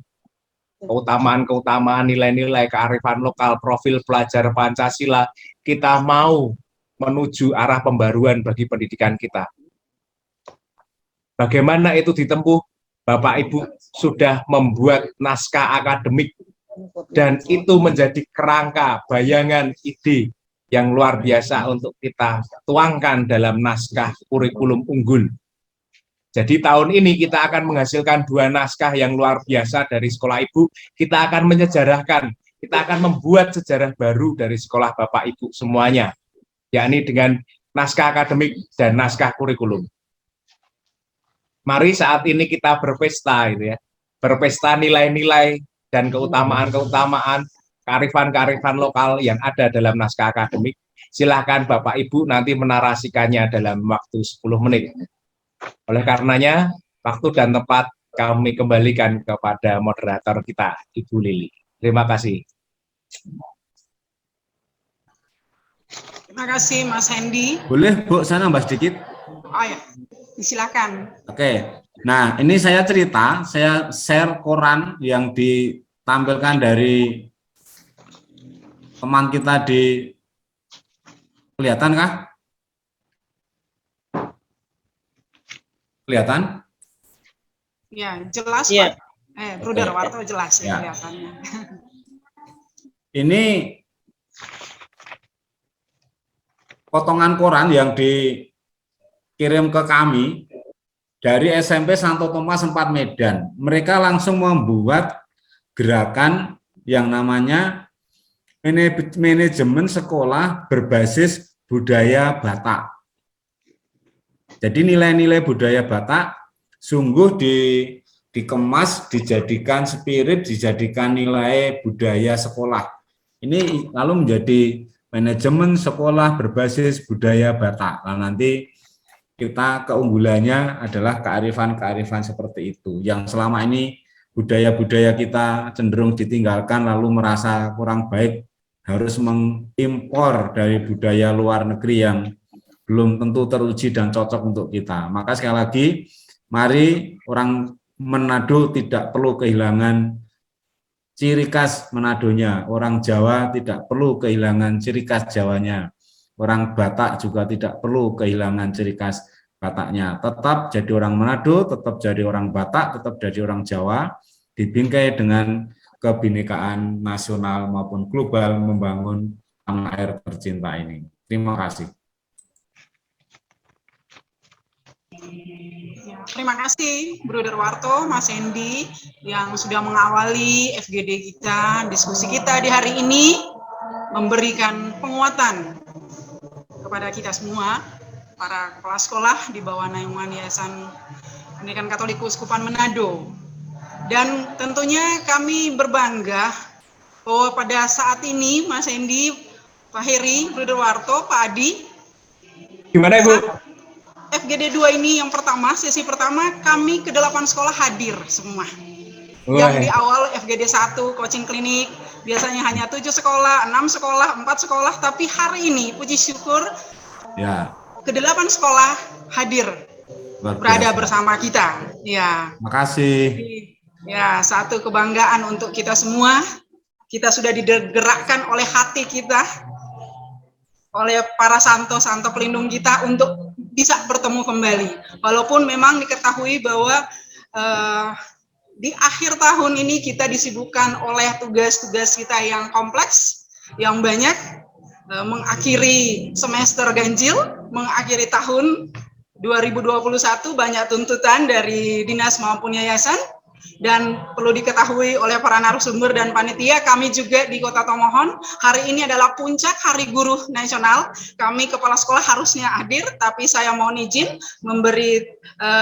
keutamaan-keutamaan, nilai-nilai kearifan lokal, profil pelajar Pancasila. Kita mau menuju arah pembaruan bagi pendidikan kita. Bagaimana itu ditempuh? Bapak Ibu sudah membuat naskah akademik, dan itu menjadi kerangka, bayangan, ide yang luar biasa untuk kita tuangkan dalam naskah kurikulum unggul. Jadi tahun ini kita akan menghasilkan 2 naskah yang luar biasa dari sekolah Ibu. Kita akan menyejarahkan, kita akan membuat sejarah baru dari sekolah Bapak Ibu semuanya, yakni dengan naskah akademik dan naskah kurikulum. Mari saat ini kita berpesta, gitu ya, berpesta nilai-nilai dan keutamaan-keutamaan, kearifan-kearifan lokal yang ada dalam naskah akademik. Silahkan Bapak Ibu nanti menarasikannya dalam waktu 10 menit. Oleh karenanya, waktu dan tempat kami kembalikan kepada moderator kita, Ibu Lili. Terima kasih. Terima kasih Mas Hendy. Boleh Bu, saya nambah sedikit? Oh ya, silakan. Oke, nah ini saya cerita, saya share koran yang ditampilkan dari teman kita di, kelihatan kah? Kelihatan? Ya, jelas Iya. Pak. Bruder Warto jelas ya kelihatannya. Ini potongan koran yang dikirim ke kami dari SMP Santo Thomas 4 Medan. Mereka langsung membuat gerakan yang namanya manajemen sekolah berbasis budaya Batak. Jadi nilai-nilai budaya Batak sungguh dikemas, dijadikan spirit, dijadikan nilai budaya sekolah. Ini lalu menjadi manajemen sekolah berbasis budaya Batak. Nah, nanti kita keunggulannya adalah kearifan-kearifan seperti itu. Yang selama ini budaya-budaya kita cenderung ditinggalkan lalu merasa kurang baik, harus mengimpor dari budaya luar negeri yang belum tentu teruji dan cocok untuk kita. Maka sekali lagi, mari orang Manado tidak perlu kehilangan ciri khas Manadonya. Orang Jawa tidak perlu kehilangan ciri khas Jawanya. Orang Batak juga tidak perlu kehilangan ciri khas Bataknya. Tetap jadi orang Manado, tetap jadi orang Batak, tetap jadi orang Jawa, dibingkai dengan kebinekaan nasional maupun global membangun tanah air tercinta ini. Terima kasih. Ya, terima kasih Bruder Warto, Mas Hendy yang sudah mengawali FGD kita, diskusi kita di hari ini, memberikan penguatan kepada kita semua, para kepala sekolah di bawah naungan Yayasan Pendidikan Katolik Keuskupan Manado. Dan tentunya kami berbangga bahwa pada saat ini Mas Hendy, Pak Heri, Bruder Warto, Pak Adi, Gimana Ibu? FGD 2 ini yang pertama, sesi pertama kami ke-8 sekolah hadir semua. Yang di awal FGD 1 coaching klinik biasanya hanya 7 sekolah, 6 sekolah, 4 sekolah, tapi hari ini puji syukur Ya. ke-8 sekolah hadir berada bersama kita. Ya. Makasih. Ya, satu kebanggaan untuk kita semua. Kita sudah digerakkan oleh hati kita, oleh para santo-santo pelindung kita untuk bisa bertemu kembali. Walaupun memang diketahui bahwa di akhir tahun ini kita disibukkan oleh tugas-tugas kita yang kompleks, yang banyak, mengakhiri semester ganjil, mengakhiri tahun 2021, banyak tuntutan dari dinas maupun yayasan. Dan perlu diketahui oleh para narasumber dan panitia, kami juga di Kota Tomohon, hari ini adalah puncak Hari Guru Nasional. Kami kepala sekolah harusnya hadir, tapi saya mohon izin memberi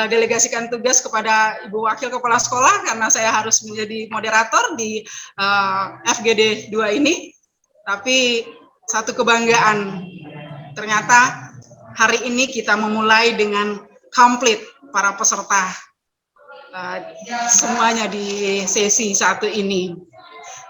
delegasikan tugas kepada Ibu Wakil Kepala Sekolah, karena saya harus menjadi moderator di FGD 2 ini. Tapi satu kebanggaan, ternyata hari ini kita memulai dengan komplit para peserta semuanya di sesi 1 ini.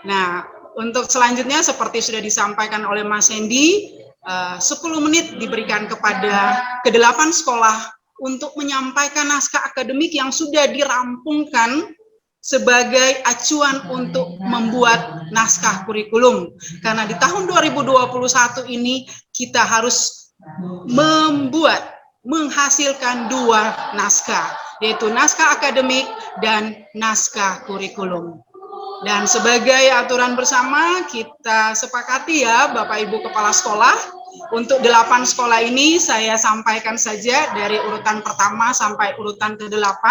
Nah, untuk selanjutnya seperti sudah disampaikan oleh Mas Hendy, 10 menit diberikan kepada ke-8 sekolah untuk menyampaikan naskah akademik yang sudah dirampungkan sebagai acuan untuk membuat naskah kurikulum. Karena di tahun 2021 ini kita harus menghasilkan 2 naskah, yaitu naskah akademik dan naskah kurikulum. Dan sebagai aturan bersama kita sepakati ya Bapak Ibu Kepala Sekolah, Untuk 8 sekolah ini saya sampaikan saja dari urutan pertama sampai urutan ke-8,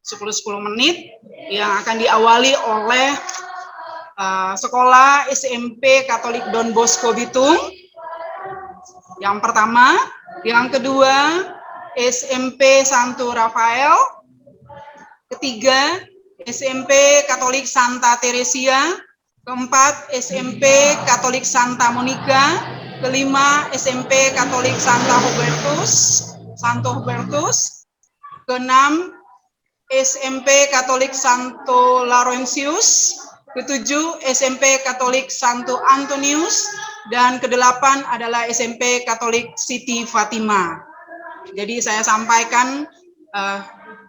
10-10 menit, yang akan diawali oleh sekolah SMP Katolik Don Bosco Bitung. Yang pertama, yang kedua SMP Santo Rafael, ketiga SMP Katolik Santa Teresia, keempat SMP Katolik Santa Monica, kelima SMP Katolik Santo Hubertus, keenam SMP Katolik Santo Laurentius, ketujuh SMP Katolik Santo Antonius, dan kedelapan adalah SMP Katolik Siti Fatima. Jadi saya sampaikan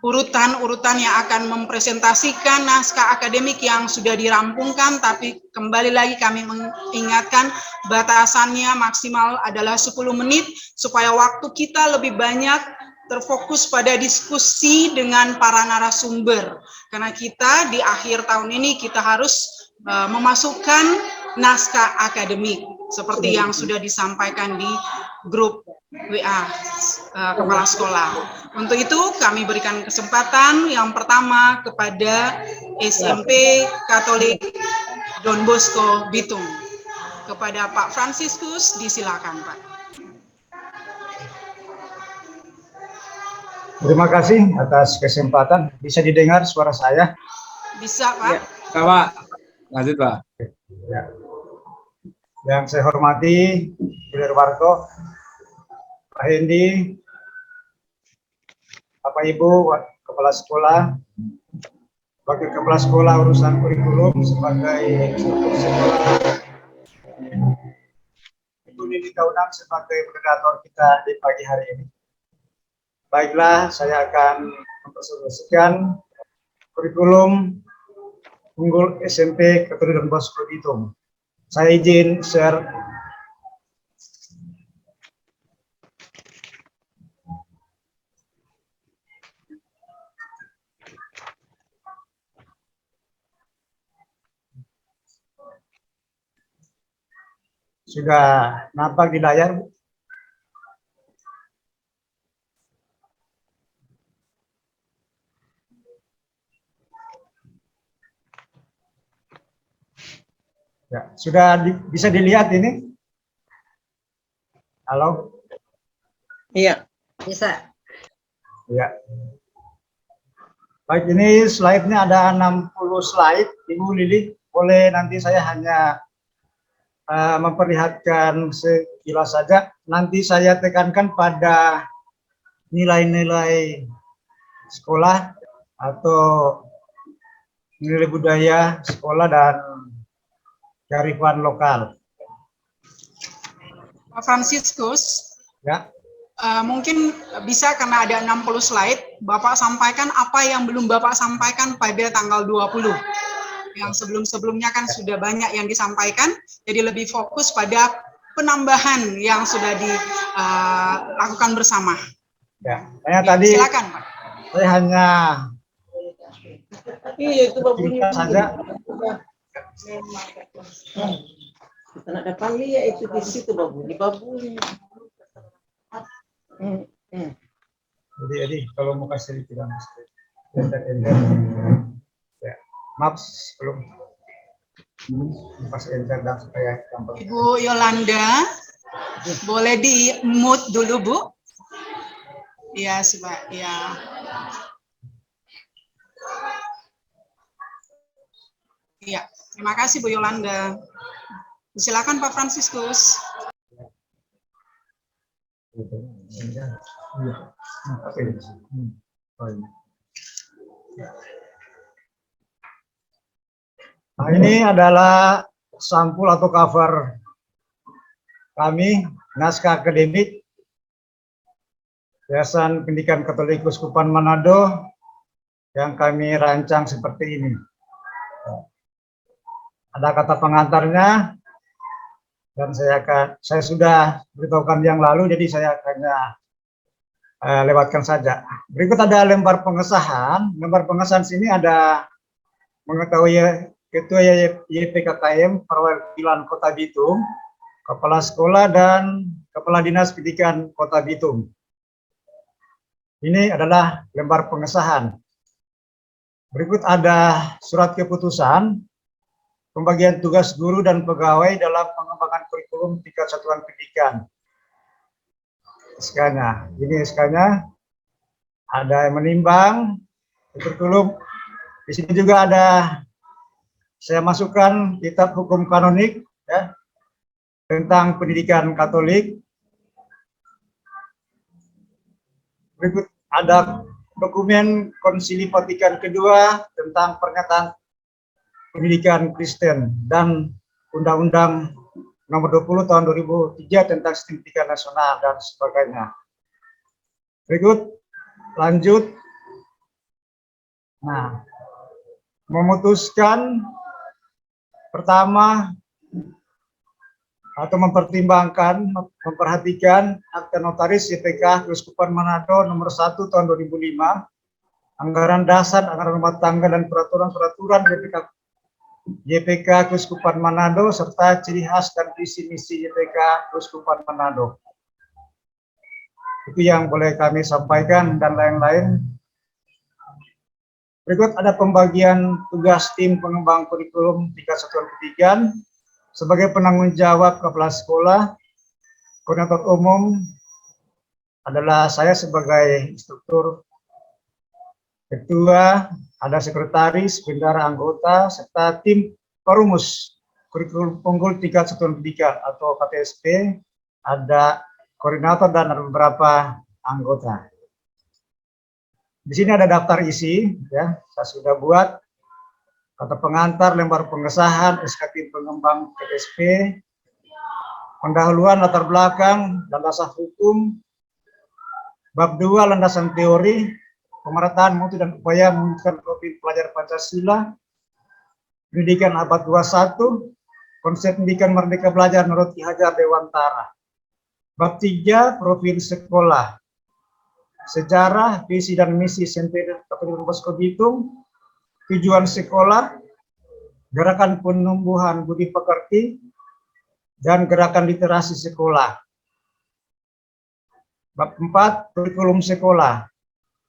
urutan-urutan yang akan mempresentasikan naskah akademik yang sudah dirampungkan, tapi kembali lagi kami mengingatkan batasannya maksimal adalah 10 menit supaya waktu kita lebih banyak terfokus pada diskusi dengan para narasumber. Karena kita di akhir tahun ini kita harus memasukkan naskah akademik seperti yang sudah disampaikan di grup WA kepala sekolah. Untuk itu kami berikan kesempatan yang pertama kepada SMP Katolik Don Bosco Bitung. Kepada Pak Fransiskus, disilakan Pak. Terima kasih atas kesempatan. Bisa didengar suara saya? Bisa Pak. Ya, Pak. Lanjut Pak. Ya. Yang saya hormati Bu Darwarto, Pak Hendi, Bapak Ibu, Kepala Sekolah, Wakil Kepala Sekolah urusan kurikulum sebagai instruktur sekolah, Ibu Lili Kaunang sebagai moderator kita di pagi hari ini. Baiklah, saya akan mempresentasikan kurikulum unggul SMP Katolik Don Bosco Bitung. Saya izin share. Sudah nampak di layar, Bu? Ya, sudah bisa dilihat ini? Halo? Iya. Bisa. Ya. Baik, ini slide-nya ada 60 slide. Ibu Lili, boleh nanti saya hanya memperlihatkan sekilas saja. Nanti saya tekankan pada nilai-nilai sekolah atau nilai budaya sekolah dan kearifan lokal. Pak Fransiskus, Ya. Mungkin bisa karena ada 60 slide, Bapak sampaikan apa yang belum Bapak sampaikan pada tanggal 20. Yang sebelum-sebelumnya kan sudah banyak yang disampaikan, jadi lebih fokus pada penambahan yang sudah dilakukan bersama. Ya, saya tadi silakan, Pak. Saya hanya Iya, itu babunya saja. Kita nak dapat lihat itu di situ babu-babu. Jadi kalau mau kasih tidak mesti. Ya, maaf belum pas enter dan supaya gampang. Ibu Yolanda, boleh di mute dulu Bu? Ya, ya. Iya, terima kasih Bu Yolanda. Silakan Pak Fransiskus. Nah, ini adalah sampul atau cover kami, naskah akademik Yayasan Pendidikan Katolik Uskupan Manado yang kami rancang seperti ini. Ada kata pengantarnya, dan saya sudah beritahukan yang lalu, jadi saya hanya lewatkan saja. Berikut ada lembar pengesahan. Lembar pengesahan sini ada mengetahui Ketua YPKKM Perwakilan Kota Bitung, Kepala Sekolah, dan Kepala Dinas Pendidikan Kota Bitung. Ini adalah lembar pengesahan. Berikut ada surat keputusan pembagian tugas guru dan pegawai dalam pengembangan kurikulum tingkat satuan pendidikan. SK-nya, ini SK-nya. Ada yang menimbang kurikulum. Di sini juga ada saya masukkan kitab hukum kanonik ya, tentang pendidikan Katolik. Berikut ada dokumen Konsili Vatikan kedua tentang pernyataan pendidikan Kristen dan Undang-Undang Nomor 20 Tahun 2003 tentang Sistem Pendidikan Nasional dan sebagainya. Berikut lanjut. Nah, memutuskan pertama atau mempertimbangkan, memperhatikan akta notaris YPK Keuskupan Manado nomor 1 tahun 2005, anggaran dasar, anggaran rumah tangga dan peraturan-peraturan YPK Keuskupan Manado serta ciri khas dan visi misi YPK Keuskupan Manado. Itu yang boleh kami sampaikan dan lain-lain. Berikut ada pembagian tugas tim pengembang kurikulum tingkat satuan pendidikan. Sebagai penanggung jawab kepala sekolah, koordinator umum adalah saya sebagai instruktur, ketua, ada sekretaris, bendahara anggota, serta tim perumus kurikulum unggul tingkat satuan pendidikan atau KTSP, ada koordinator dan ada beberapa anggota. Di sini ada daftar isi, ya, saya sudah buat. Kata pengantar, lembar pengesahan, SK tim pengembang KTSP, pendahuluan latar belakang dan dasar hukum, bab 2 landasan teori, pemerataan mutu dan upaya mewujudkan profil pelajar Pancasila, pendidikan abad 21, konsep pendidikan merdeka belajar menurut Ki Hajar Dewantara, bab 3 profil sekolah, sejarah, visi dan misi SMP Katolik Posko Bitung, tujuan sekolah, gerakan penumbuhan budi pekerti, dan gerakan literasi sekolah. Bab 4, kurikulum sekolah,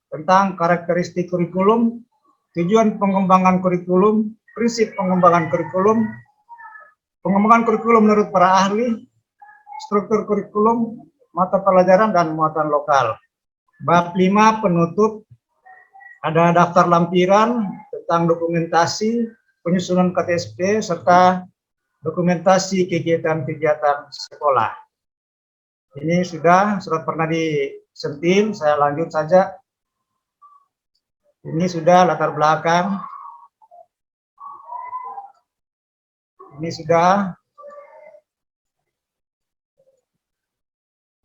tentang karakteristik kurikulum, tujuan pengembangan kurikulum, prinsip pengembangan kurikulum menurut para ahli, struktur kurikulum, mata pelajaran, dan muatan lokal. Bab 5, penutup, ada daftar lampiran tentang dokumentasi penyusunan KTSP serta dokumentasi kegiatan-kegiatan sekolah. Ini sudah surat pernah disentil, saya lanjut saja. Ini sudah latar belakang. Ini sudah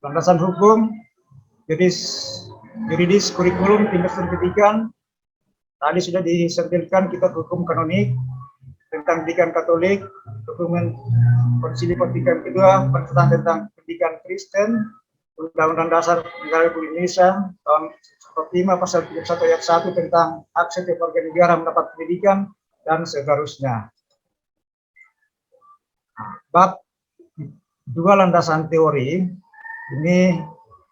landasan hukum, juridis kurikulum tingkat pendidikan. Tadi sudah disentilkan kitab hukum kanonik tentang pendidikan Katolik, dokumen Konsili Vatikan kedua tentang pendidikan Kristen, Undang-Undang Dasar Negara Republik Indonesia tahun 45 pasal 31 ayat 1 tentang hak setiap warga negara mendapat pendidikan dan seterusnya. Bab 2 landasan teori ini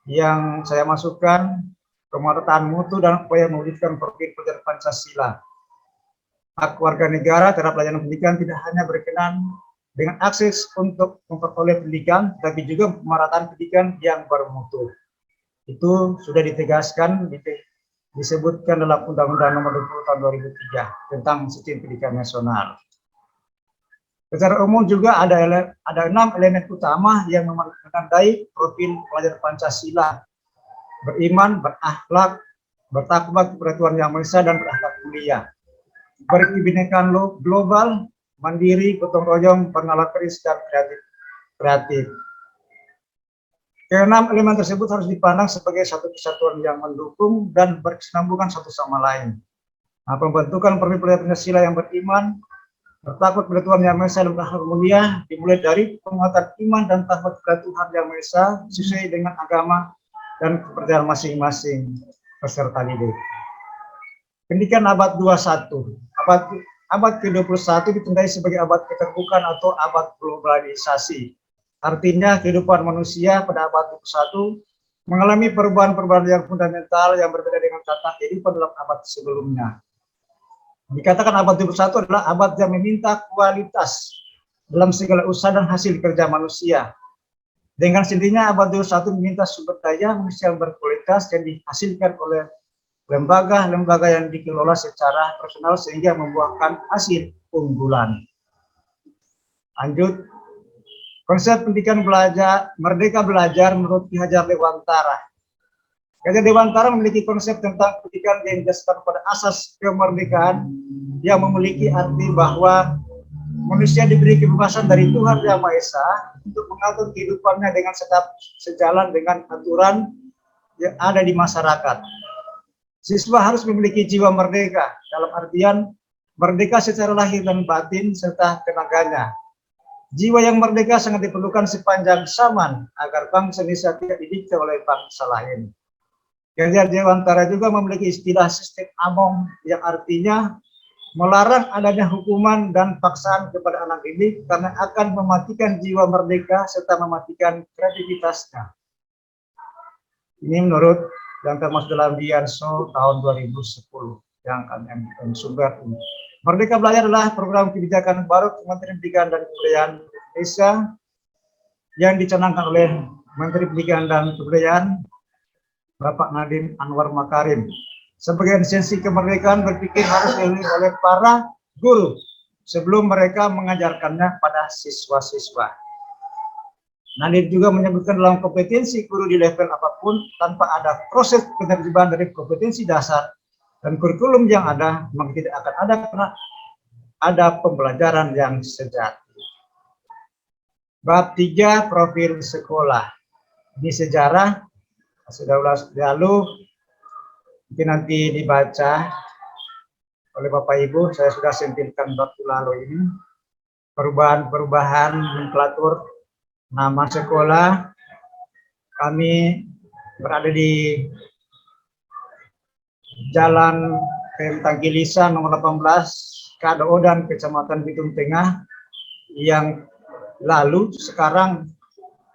yang saya masukkan, pemerataan mutu dan upaya mewujudkan profil pelajar Pancasila. Hak warga negara terhadap pelayanan pendidikan tidak hanya berkenan dengan akses untuk memperoleh pendidikan, tapi juga pemerataan pendidikan yang bermutu. Itu sudah ditegaskan, disebutkan dalam Undang-Undang Nomor 20 Tahun 2003 tentang Sistem Pendidikan Nasional. Secara umum juga ada 6 elemen utama yang menandai profil pelajar Pancasila: beriman, berakhlak, bertakwa kepada Tuhan Yang Maha Esa, dan berakhlak mulia. Berkebinekaan global, mandiri, gotong royong, bernalar keris, dan kreatif. Keenam elemen tersebut harus dipandang sebagai satu kesatuan yang mendukung dan berkesinambungan satu sama lain. Nah, pembentukan profil pelajar Pancasila yang beriman, bertakwa kepada Tuhan Yang Maha Esa, dan berakhlak mulia dimulai dari penguatan iman dan takwa kepada Tuhan Yang Maha Esa sesuai dengan agama dan kepercayaan masing-masing peserta didik. Pendidikan abad 21, abad ke-21 ditandai sebagai abad keterbukaan atau abad globalisasi. Artinya kehidupan manusia pada abad 21 mengalami perubahan-perubahan yang fundamental yang berbeda dengan tata kehidupan dalam abad sebelumnya. Dikatakan abad 21 adalah abad yang meminta kualitas dalam segala usaha dan hasil kerja manusia. Dengan sendirinya abad 21 meminta sumber daya manusia yang berkualitas yang dihasilkan oleh lembaga-lembaga yang dikelola secara profesional sehingga membuahkan hasil unggulan. Lanjut, konsep pendidikan belajar, merdeka belajar menurut Ki Hajar Dewantara. Ki Hajar Dewantara memiliki konsep tentang pendidikan yang didasarkan pada asas kemerdekaan yang memiliki arti bahwa manusia diberi kebebasan dari Tuhan Yang Maha Esa untuk mengatur kehidupannya dengan sejalan dengan aturan yang ada di masyarakat. Siswa harus memiliki jiwa merdeka, dalam artian merdeka secara lahir dan batin serta tenaganya. Jiwa yang merdeka sangat diperlukan sepanjang zaman agar bangsa Indonesia tidak didikte oleh bangsa lain. Ki Hajar Dewantara juga memiliki istilah sistem among yang artinya melarang adanya hukuman dan paksaan kepada anak didik karena akan mematikan jiwa merdeka serta mematikan kreativitasnya. Ini menurut yang termasuk dalam Bianso tahun 2010 yang akan sumber ini. Merdeka Belajar adalah program kebijakan baru Kementerian Pendidikan dan Kebudayaan Indonesia yang dicanangkan oleh Menteri Pendidikan dan Kebudayaan Bapak Nadiem Anwar Makarim. Sebagai esensi kemerdekaan berpikir harus dilalui oleh para guru sebelum mereka mengajarkannya pada siswa-siswa. Nadiem juga menyebutkan dalam kompetensi guru di level apapun tanpa ada proses penerjemahan dari kompetensi dasar dan kurikulum yang ada, maka tidak akan ada pembelajaran yang sejati. Bab 3, profil sekolah. Ini sejarah, sudah lalu, mungkin nanti dibaca oleh Bapak Ibu. Saya sudah sentilkan bab lalu ini. Perubahan-perubahan nomenklatur nama sekolah. Kami berada di Jalan PM Tangkilisa nomor 18, KDO dan Kecamatan Bitung Tengah, yang lalu sekarang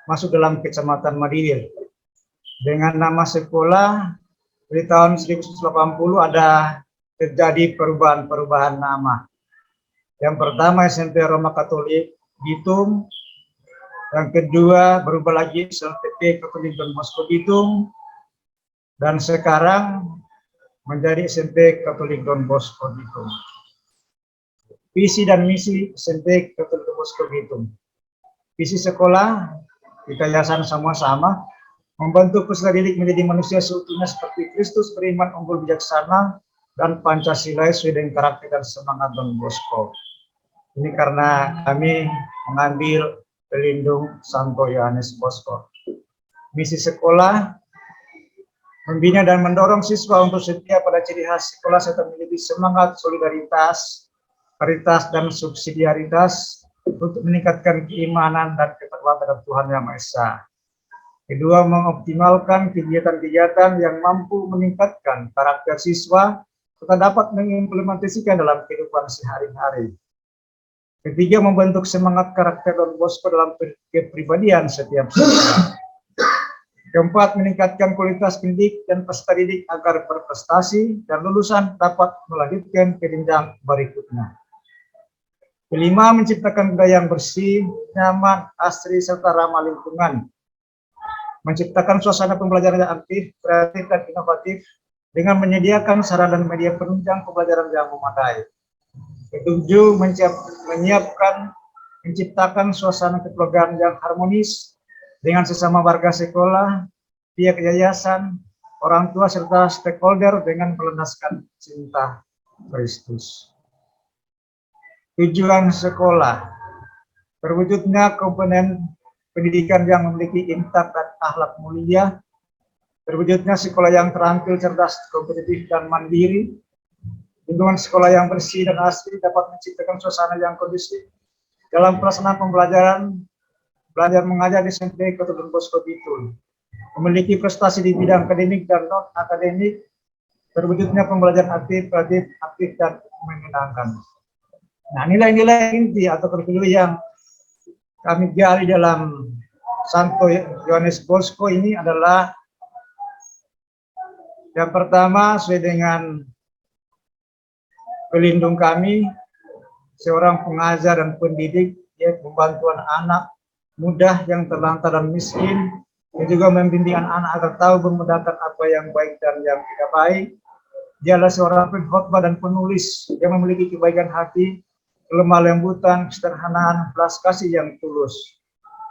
masuk dalam Kecamatan Madiwir. Dengan nama sekolah di tahun 1980 ada terjadi perubahan-perubahan nama. Yang pertama SMP Roma Katolik Bitung, yang kedua berubah lagi SMP Katolik Don Bosco Bitung, dan sekarang menjadi SMP Katolik Don Bosco Bitung. Visi dan misi SMP Katolik Don Bosco Bitung. Visi sekolah kita yayasan sama-sama membantu peserta didik menjadi manusia seutuhnya seperti Kristus, beriman, unggul, bijaksana, dan Pancasila sesuai dengan karakter dan semangat Don Bosco. Ini karena kami mengambil pelindung Santo Yohanes Bosco. Misi sekolah membina dan mendorong siswa untuk setia pada ciri khas sekolah serta memiliki semangat solidaritas, karitas, dan subsidiaritas untuk meningkatkan keimanan dan ketakwaan terhadap Tuhan Yang Maha Esa. Kedua, mengoptimalkan kegiatan-kegiatan yang mampu meningkatkan karakter siswa serta dapat mengimplementasikan dalam kehidupan sehari-hari. Ketiga, membentuk semangat karakter Don Bosco dalam kepribadian setiap siswa. Keempat, meningkatkan kualitas pendidik dan peserta didik agar berprestasi dan lulusan dapat melanjutkan ke jenjang berikutnya. Kelima, menciptakan budaya yang bersih, nyaman, asri, serta ramah lingkungan. Menciptakan suasana pembelajaran yang aktif, kreatif, dan inovatif dengan menyediakan sarana dan media penunjang pembelajaran yang memadai. Ketujuh, menciptakan suasana kekeluargaan yang harmonis dengan sesama warga sekolah, pihak yayasan, orang tua, serta stakeholder dengan melandaskan cinta Kristus. Tujuan sekolah, terwujudnya komponen pendidikan yang memiliki intak dan akhlak mulia, terwujudnya sekolah yang terampil, cerdas, kompetitif, dan mandiri, lingkungan sekolah yang bersih dan asri dapat menciptakan suasana yang kondusif dalam pelaksanaan pembelajaran, belajar mengajar di SMP Katolik Don Bosco Bitung, memiliki prestasi di bidang akademik dan non-akademik, terwujudnya pembelajaran aktif, kreatif, aktif, dan menyenangkan. Nah, nilai-nilai inti atau kurikulum yang kami gali dalam Santo Yohanes Bosco ini adalah yang pertama sesuai dengan pelindung kami, seorang pengajar dan pendidik, ya, membantu anak muda yang terlantar dan miskin, dan juga membimbing anak agar tahu membedakan apa yang baik dan yang tidak baik. Dia adalah seorang pengkhotbah dan penulis yang memiliki kebaikan hati, kelemah lembutan, kesederhanaan, belas kasih yang tulus,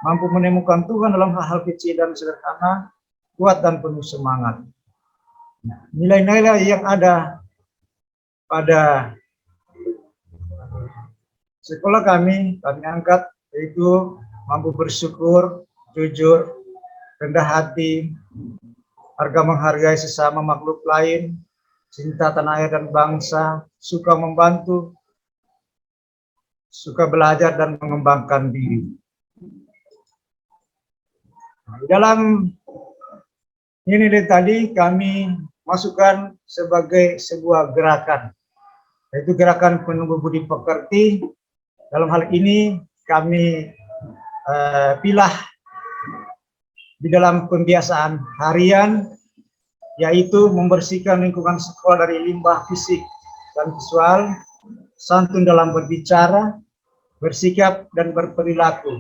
mampu menemukan Tuhan dalam hal-hal kecil dan sederhana, kuat dan penuh semangat. Nilai-nilai yang ada pada sekolah kami angkat, yaitu mampu bersyukur, jujur, rendah hati, harga menghargai sesama makhluk lain, cinta tanah air dan bangsa, suka membantu, suka belajar dan mengembangkan diri. Dalam ini tadi kami masukkan sebagai sebuah gerakan, yaitu gerakan penumbuh budi pekerti. Dalam hal ini kami pilah di dalam pembiasaan harian, yaitu membersihkan lingkungan sekolah dari limbah fisik dan visual, santun dalam berbicara, bersikap dan berperilaku,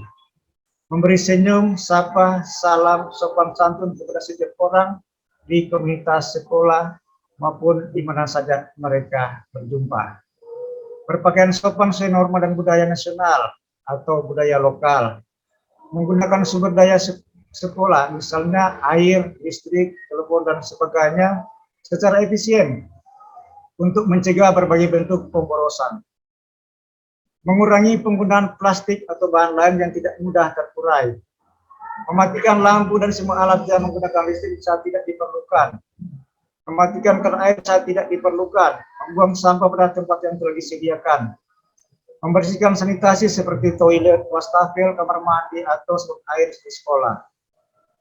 memberi senyum, sapa, salam, sopan santun kepada setiap orang di komunitas sekolah maupun di mana saja mereka berjumpa. Berpakaian sopan sesuai norma dan budaya nasional atau budaya lokal. Menggunakan sumber daya sekolah, misalnya air, listrik, telepon, dan sebagainya secara efisien untuk mencegah berbagai bentuk pemborosan. Mengurangi penggunaan plastik atau bahan lain yang tidak mudah terurai. Mematikan lampu dan semua alat yang menggunakan listrik saat tidak diperlukan. Mematikan keran air saat tidak diperlukan. Membuang sampah pada tempat yang telah disediakan. Membersihkan sanitasi seperti toilet, wastafel, kamar mandi, atau sumber air di sekolah.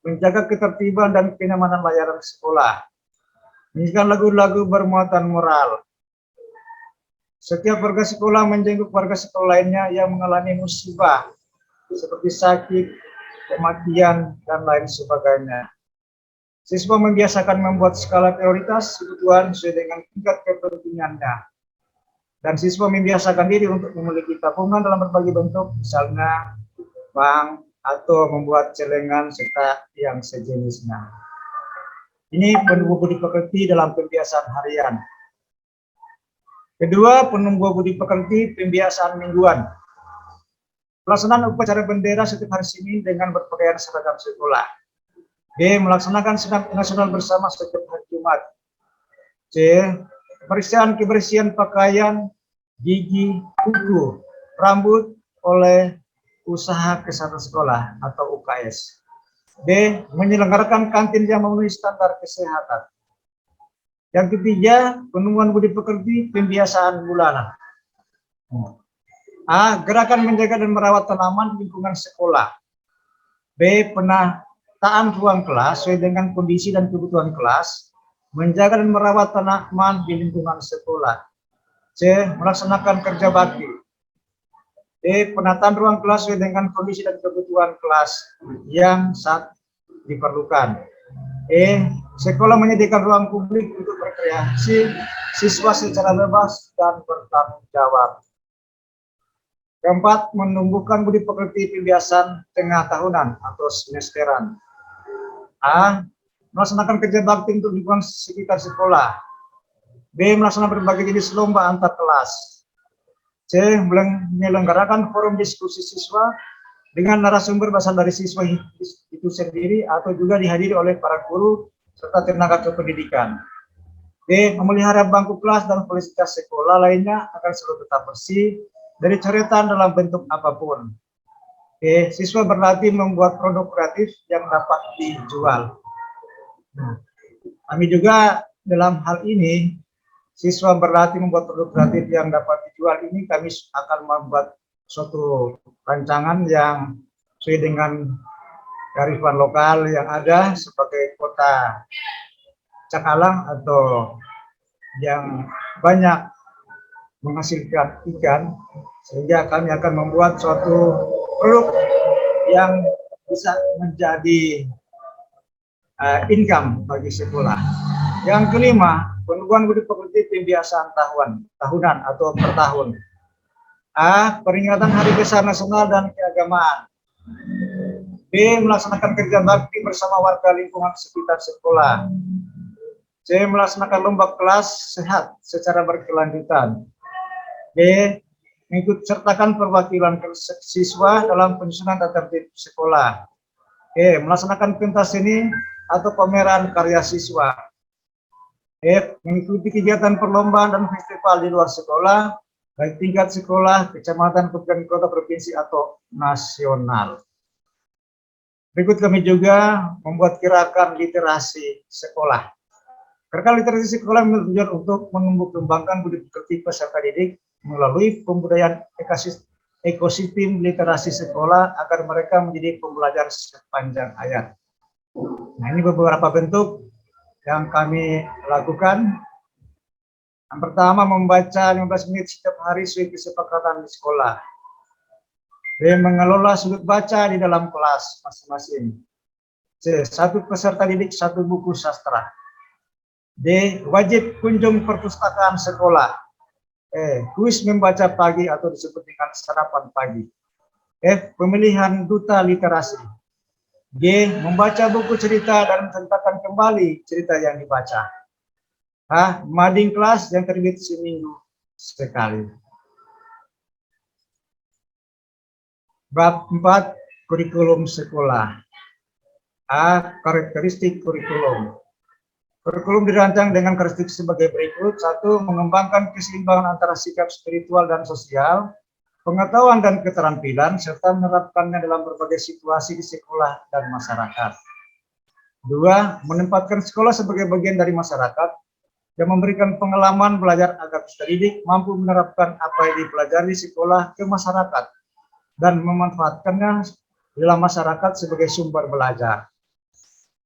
Menjaga ketertiban dan kenyamanan layanan sekolah. Menyanyikan lagu-lagu bermuatan moral. Setiap warga sekolah menjenguk warga sekolah lainnya yang mengalami musibah seperti sakit, kematian, dan lain sebagainya. Siswa membiasakan membuat skala prioritas kebutuhan sesuai dengan tingkat kepentingannya. Dan siswa membiasakan diri untuk memiliki tabungan dalam berbagai bentuk, misalnya bank atau membuat celengan serta yang sejenisnya. Ini penumbuh budi pekerti dalam pembiasaan harian. Kedua, penumbuh budi pekerti pembiasaan mingguan. Pelaksanaan upacara bendera setiap hari Senin dengan berpakaian seragam sekolah. B. Melaksanakan senam nasional bersama setiap hari Jumat. C. Kebersihan pakaian, gigi, kuku, rambut oleh usaha kesehatan sekolah atau UKS. D. Menyelenggarakan kantin yang memenuhi standar kesehatan. Yang ketiga, penumbuhan budi pekerti pembiasaan bulanan. A. Gerakan menjaga dan merawat tanaman di lingkungan sekolah. B. Penataan ruang kelas sesuai dengan kondisi dan kebutuhan kelas. Menjaga dan merawat tanaman di lingkungan sekolah. C. Melaksanakan kerja bakti. D. Penataan ruang kelas sesuai dengan kondisi dan kebutuhan kelas yang saat diperlukan. E. Sekolah menyediakan ruang publik untuk berkreasi siswa secara bebas dan bertanggung jawab. Keempat, menumbuhkan budi pekerti pembiasaan tengah tahunan atau semesteran. A. Melaksanakan kerja bakti untuk lingkungan sekitar sekolah. B. Melaksanakan berbagai jenis lomba antar kelas. C. Menyelenggarakan forum diskusi siswa dengan narasumber berasal dari siswa itu sendiri atau juga dihadiri oleh para guru serta tenaga kependidikan. D. Memelihara bangku kelas dan fasilitas sekolah lainnya agar selalu tetap bersih dari coretan dalam bentuk apapun. D. Siswa berlatih membuat produk kreatif yang dapat dijual. Kami juga dalam hal ini, siswa berlatih membuat produk kreatif yang dapat dijual ini, kami akan membuat suatu rancangan yang sesuai dengan kearifan lokal yang ada sebagai kota Cakalang atau yang banyak menghasilkan ikan, sehingga kami akan membuat suatu produk yang bisa menjadi income bagi sekolah. Yang kelima, penubuhan budi pekerti pembiasaan tahunan atau per tahun. A. Peringatan Hari Besar Nasional dan Keagamaan. B. Melaksanakan kerja bakti bersama warga lingkungan sekitar sekolah. C. Melaksanakan lomba kelas sehat secara berkelanjutan. D. Mengikut sertakan perwakilan siswa dalam penyusunan tata tertib sekolah. E. Melaksanakan pentas seni atau pameran karya siswa. F. Mengikuti kegiatan perlombaan dan festival di luar sekolah, baik tingkat sekolah, kecamatan, kabupaten, kota, provinsi, atau nasional. Berikut kami juga membuat gerakan literasi sekolah. Gerakan literasi sekolah bertujuan untuk menumbuh kembangkan budi pekerti peserta didik melalui pembudayaan ekosistem literasi sekolah agar mereka menjadi pembelajar sepanjang hayat. Nah, ini beberapa bentuk yang kami lakukan. Yang pertama, membaca 15 menit setiap hari sesuai kesepakatan di sekolah. B. Mengelola sudut baca di dalam kelas masing-masing. C. Satu peserta didik, satu buku sastra. D. Wajib kunjung perpustakaan sekolah. E. Kuis membaca pagi atau disebut dengan sarapan pagi. F. Pemilihan duta literasi. G. Membaca buku cerita dan menceritakan kembali cerita yang dibaca. H. Mading kelas yang terbit seminggu sekali. Bab 4. Kurikulum sekolah. A. Karakteristik kurikulum. Kurikulum dirancang dengan karakteristik sebagai berikut. 1. Mengembangkan keseimbangan antara sikap spiritual dan sosial, pengetahuan dan keterampilan, serta menerapkannya dalam berbagai situasi di sekolah dan masyarakat. 2. Menempatkan sekolah sebagai bagian dari masyarakat yang memberikan pengalaman belajar agar peserta didik mampu menerapkan apa yang dipelajari di sekolah ke masyarakat dan memanfaatkannya dalam masyarakat sebagai sumber belajar.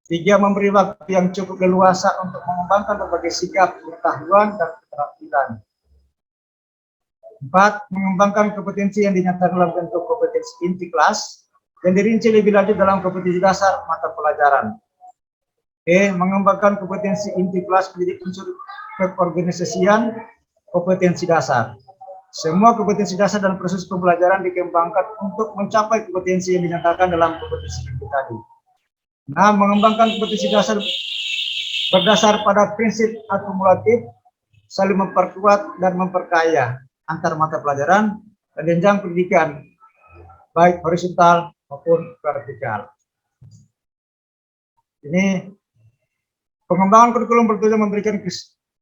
3. Memberi waktu yang cukup leluasa untuk mengembangkan berbagai sikap, pengetahuan, dan keterampilan. 4. Mengembangkan kompetensi yang dinyatakan dalam bentuk kompetensi inti kelas yang dirinci lebih lanjut dalam kompetensi dasar mata pelajaran. E. Mengembangkan kompetensi inti kelas menjadi unsur keorganisasian kompetensi dasar. Semua kompetensi dasar dan proses pembelajaran dikembangkan untuk mencapai kompetensi yang dinyatakan dalam kompetensi inti tadi. Nah, mengembangkan kompetensi dasar berdasar pada prinsip akumulatif, saling memperkuat dan memperkaya antar mata pelajaran dan jenjang pendidikan, baik horizontal maupun vertikal. Ini pengembangan kurikulum bertujuan memberikan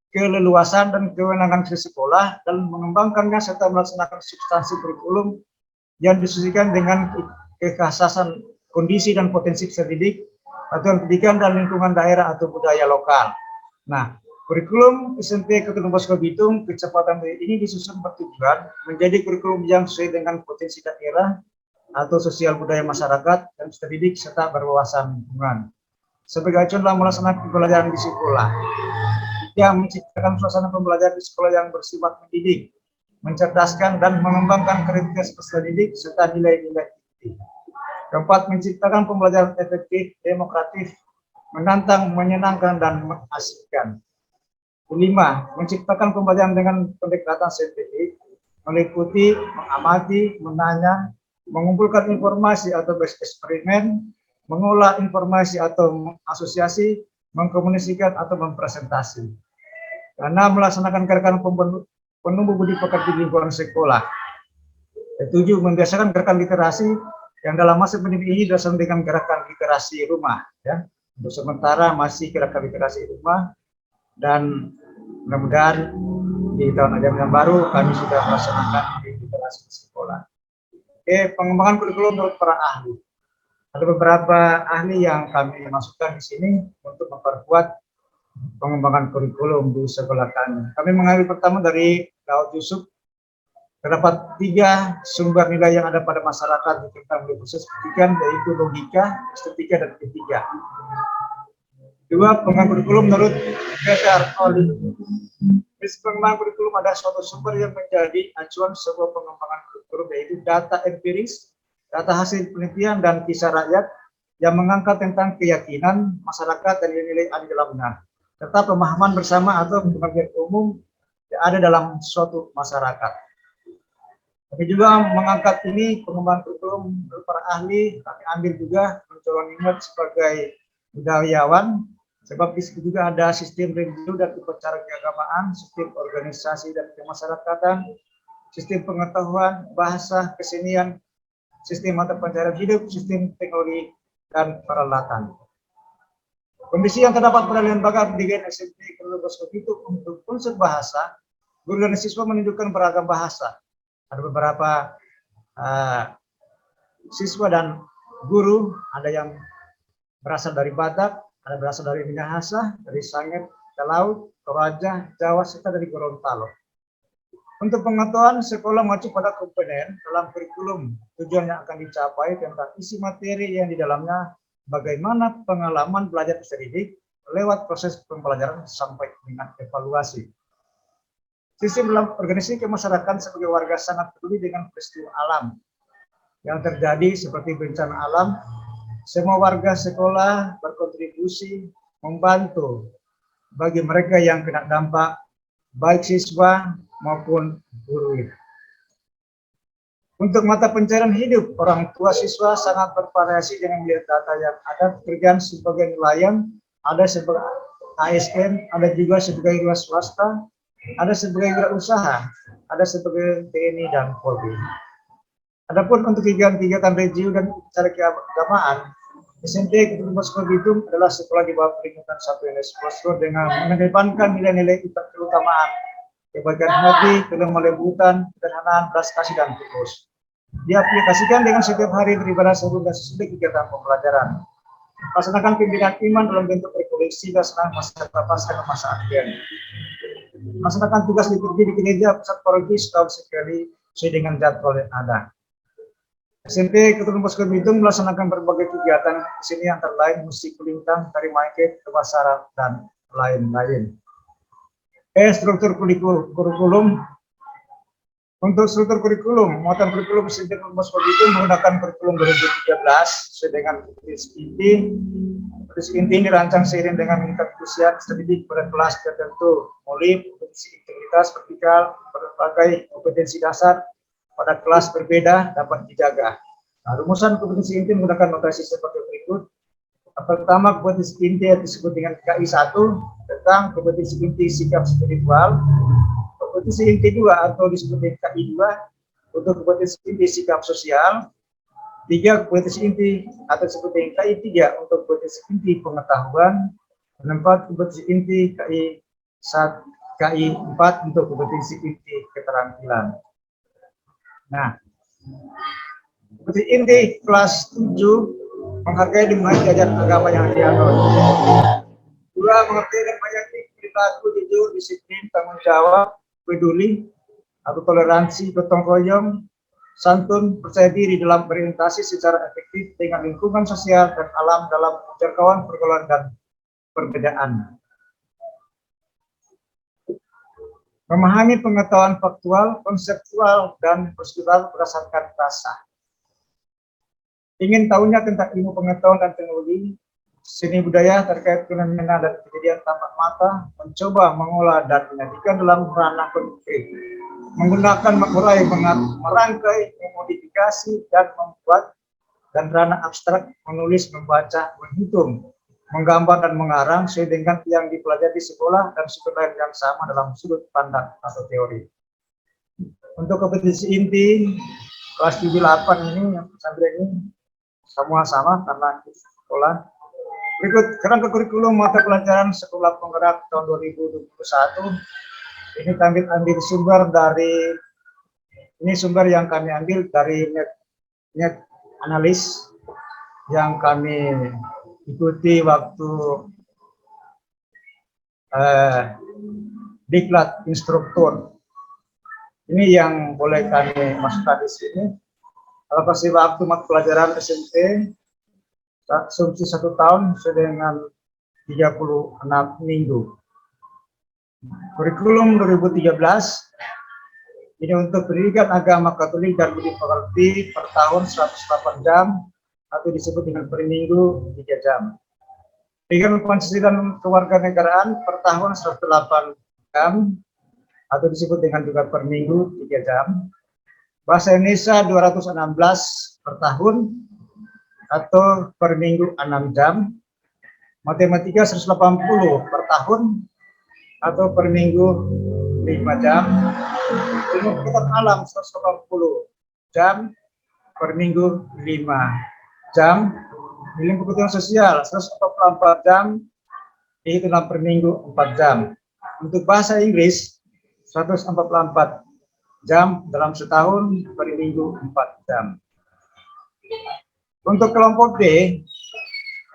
keleluasan dan kewenangan ke sekolah dalam mengembangkannya serta melaksanakan substansi kurikulum yang disesuaikan dengan kekhasan kondisi dan potensi peserta didik, satuan pendidikan dan lingkungan daerah atau budaya lokal. Nah, kurikulum SMP Ketua Bosco Bitung kecepatan ini disusun bertujuan menjadi kurikulum yang sesuai dengan potensi daerah atau sosial budaya masyarakat dan peserta didik serta berwawasan lingkungan. Sebagai acuan dalam melaksanakan pembelajaran di sekolah, yang menciptakan suasana pembelajaran di sekolah yang bersifat mendidik, mencerdaskan dan mengembangkan kreativitas peserta didik serta nilai-nilai tinggi. Keempat, menciptakan pembelajaran efektif, demokratif, menantang, menyenangkan, dan mengasihkan. 5. Menciptakan pembelajaran dengan pendekatan saintifik, meliputi, mengamati, menanya, mengumpulkan informasi atau bereksperimen, mengolah informasi atau asosiasi, mengkomunikasikan atau mempresentasi. Karena melaksanakan gerakan penumbuh budi pekerti di lingkungan sekolah. 7. Membiasakan gerakan literasi yang dalam masa pandemi ini didasarkan dengan gerakan literasi rumah. Ya. Untuk sementara masih gerakan literasi rumah, dan mudah-mudahan di tahun ajaran yang baru kami sudah melaksanakan literasi di sekolah. Oke, pengembangan kurikulum menurut para ahli. Ada beberapa ahli yang kami masukkan di sini untuk memperkuat pengembangan kurikulum di sekolah kami. Kami mengambil pertama dari Daud Yusuf. Terdapat 3 sumber nilai yang ada pada masyarakat tentang proses pendidikan, yaitu logika, estetika, dan etika. 2. Pengembangan kurikulum menurut Peter Olin. Prinsip pengembangan kurikulum ada suatu sumber yang menjadi acuan sebuah pengembangan kurikulum, yaitu data empiris data hasil penelitian dan kisah rakyat yang mengangkat tentang keyakinan masyarakat dan nilai-nilai adil dalam benar, serta pemahaman bersama atau pengertian umum yang ada dalam suatu masyarakat. Kami juga mengangkat ini pengembangan kurikulum para ahli, kami ambil juga mencoba ingat sebagai budayawan, sebab di situ juga ada sistem review dan upacara keagamaan, sistem organisasi dan kemasyarakatan, sistem pengetahuan, bahasa, kesenian, sistem mata pelajaran hidup, sistem teknologi, dan peralatan. Kondisi yang terdapat pada lembaga pendidikan SMP Kelulusan itu untuk unsur bahasa, guru dan siswa menunjukkan beragam bahasa. Ada beberapa siswa dan guru, ada yang berasal dari Batak, ada berasal dari Minahasa, dari Sanget, Talaut, Toraja, Jawa, serta dari Gorontalo. Untuk pengetahuan, sekolah mengacu pada komponen dalam kurikulum tujuan yang akan dicapai tentang isi materi yang di dalamnya, bagaimana pengalaman belajar peserta didik lewat proses pembelajaran sampai dengan evaluasi. Sistem dalam organisasi kemasyarakatan sebagai warga sangat peduli dengan peristiwa alam yang terjadi seperti bencana alam. Semua warga sekolah berkontribusi membantu bagi mereka yang kena dampak, baik siswa maupun guru. Untuk mata pencarian hidup, orang tua siswa sangat bervariasi dengan melihat data yang ada. Pekerjaan sebagai nelayan, ada sebagai ASN, ada juga sebagai wira swasta, ada sebagai wirausaha, ada sebagai TNI dan Polri. Adapun untuk kegiatan review dan acara keagamaan, SMP Kelulusan Sekolah Bitung adalah sekolah di bawah peringatan 1 UNESCO dengan mengedepankan nilai-nilai keutamaan, kebaikan hati, kelemah lembutan, kesederhanaan, belas kasih, dan tulus. Diaplikasikan dengan setiap hari beribadah sebelum dan sesudah kegiatan pembelajaran. Laksanakan pimpinan iman dalam bentuk rekoleksi dan senang masa pasca dan masa akhir. Laksanakan tugas liturgi di gereja pusat paroki setahun sekali sesuai dengan jadwal yang ada. SMP Kelulusan Sekolah Bitung melaksanakan berbagai kegiatan kesini antara lain musik kulintang, tari maike, kebasaran, dan lain-lain. Struktur kurikulum. Untuk struktur kurikulum, muatan kurikulum SMP Kelulusan Sekolah Bitung menggunakan kurikulum 2013 sesuai dengan kompetisi inti. Kompetisi inti ini dirancang seiring dengan meningkat usia peserta didik pada kelas tertentu, mulai kompetensi integritas vertikal, berbagai kompetensi dasar pada kelas berbeda dapat dijaga. Nah, rumusan kompetensi inti menggunakan notasi seperti berikut. Pertama, kompetensi inti yang disebut dengan KI1 tentang kompetensi inti sikap spiritual. Kompetensi inti 2 atau disebut dengan KI2 untuk kompetensi inti sikap sosial. 3, kompetensi inti atau disebut dengan KI3 untuk kompetensi inti pengetahuan. 4, kompetensi inti KI4 untuk kompetensi inti keterampilan. Nah, kompetensi inti kelas 7 menghargai dan mengajar agama yang dianut. 2, mengerti dan mengerti perilaku jujur, disiplin, tanggung jawab, peduli atau toleransi, gotong royong, santun, percaya diri dalam berorientasi secara efektif dengan lingkungan sosial dan alam dalam jangkauan pergaulan dan perbedaan. Memahami pengetahuan faktual, konseptual, dan prosedural berdasarkan rasa. Ingin tahunya tentang ilmu pengetahuan dan teknologi, seni budaya terkait fenomena dan kejadian tampak mata, mencoba mengolah dan menyajikan dalam ranah konkret, menggunakan mengurai, merangkai, memodifikasi, dan membuat, dan ranah abstrak, menulis, membaca, menghitung, menggambar dan mengarang sesuai dengan yang dipelajari di sekolah dan sudut lain yang sama dalam sudut pandang atau teori. Untuk kompetensi inti kelas 7-8 ini yang sampai ini semua sama karena di sekolah. Berikut kerangka kurikulum mata pelajaran sekolah penggerak tahun 2021. Ini kami ambil sumber dari sumber yang kami ambil dari net analis yang kami ikuti waktu diklat instruktur. Ini yang boleh kami masukkan di sini. Alokasi waktu mata pelajaran SMP asumsi 1 tahun sesuai dengan 36 minggu. Kurikulum 2013 Ini untuk pendidikan agama Katolik dan budi pekerti per tahun 108 jam atau disebut dengan per minggu 3 jam. Pendidikan Pancasila dan kewarganegaraan per tahun 108 jam atau disebut dengan juga per minggu 3 jam. Bahasa Indonesia 216 per tahun atau per minggu 6 jam. Matematika 180 per tahun atau per minggu 5 jam. Ilmu pengetahuan alam 180 jam per minggu 5 jam. Ilmu pengetahuan sosial 144 jam dihitung per minggu 4 jam. Untuk bahasa Inggris 144 jam dalam setahun per minggu 4 jam. Untuk kelompok D,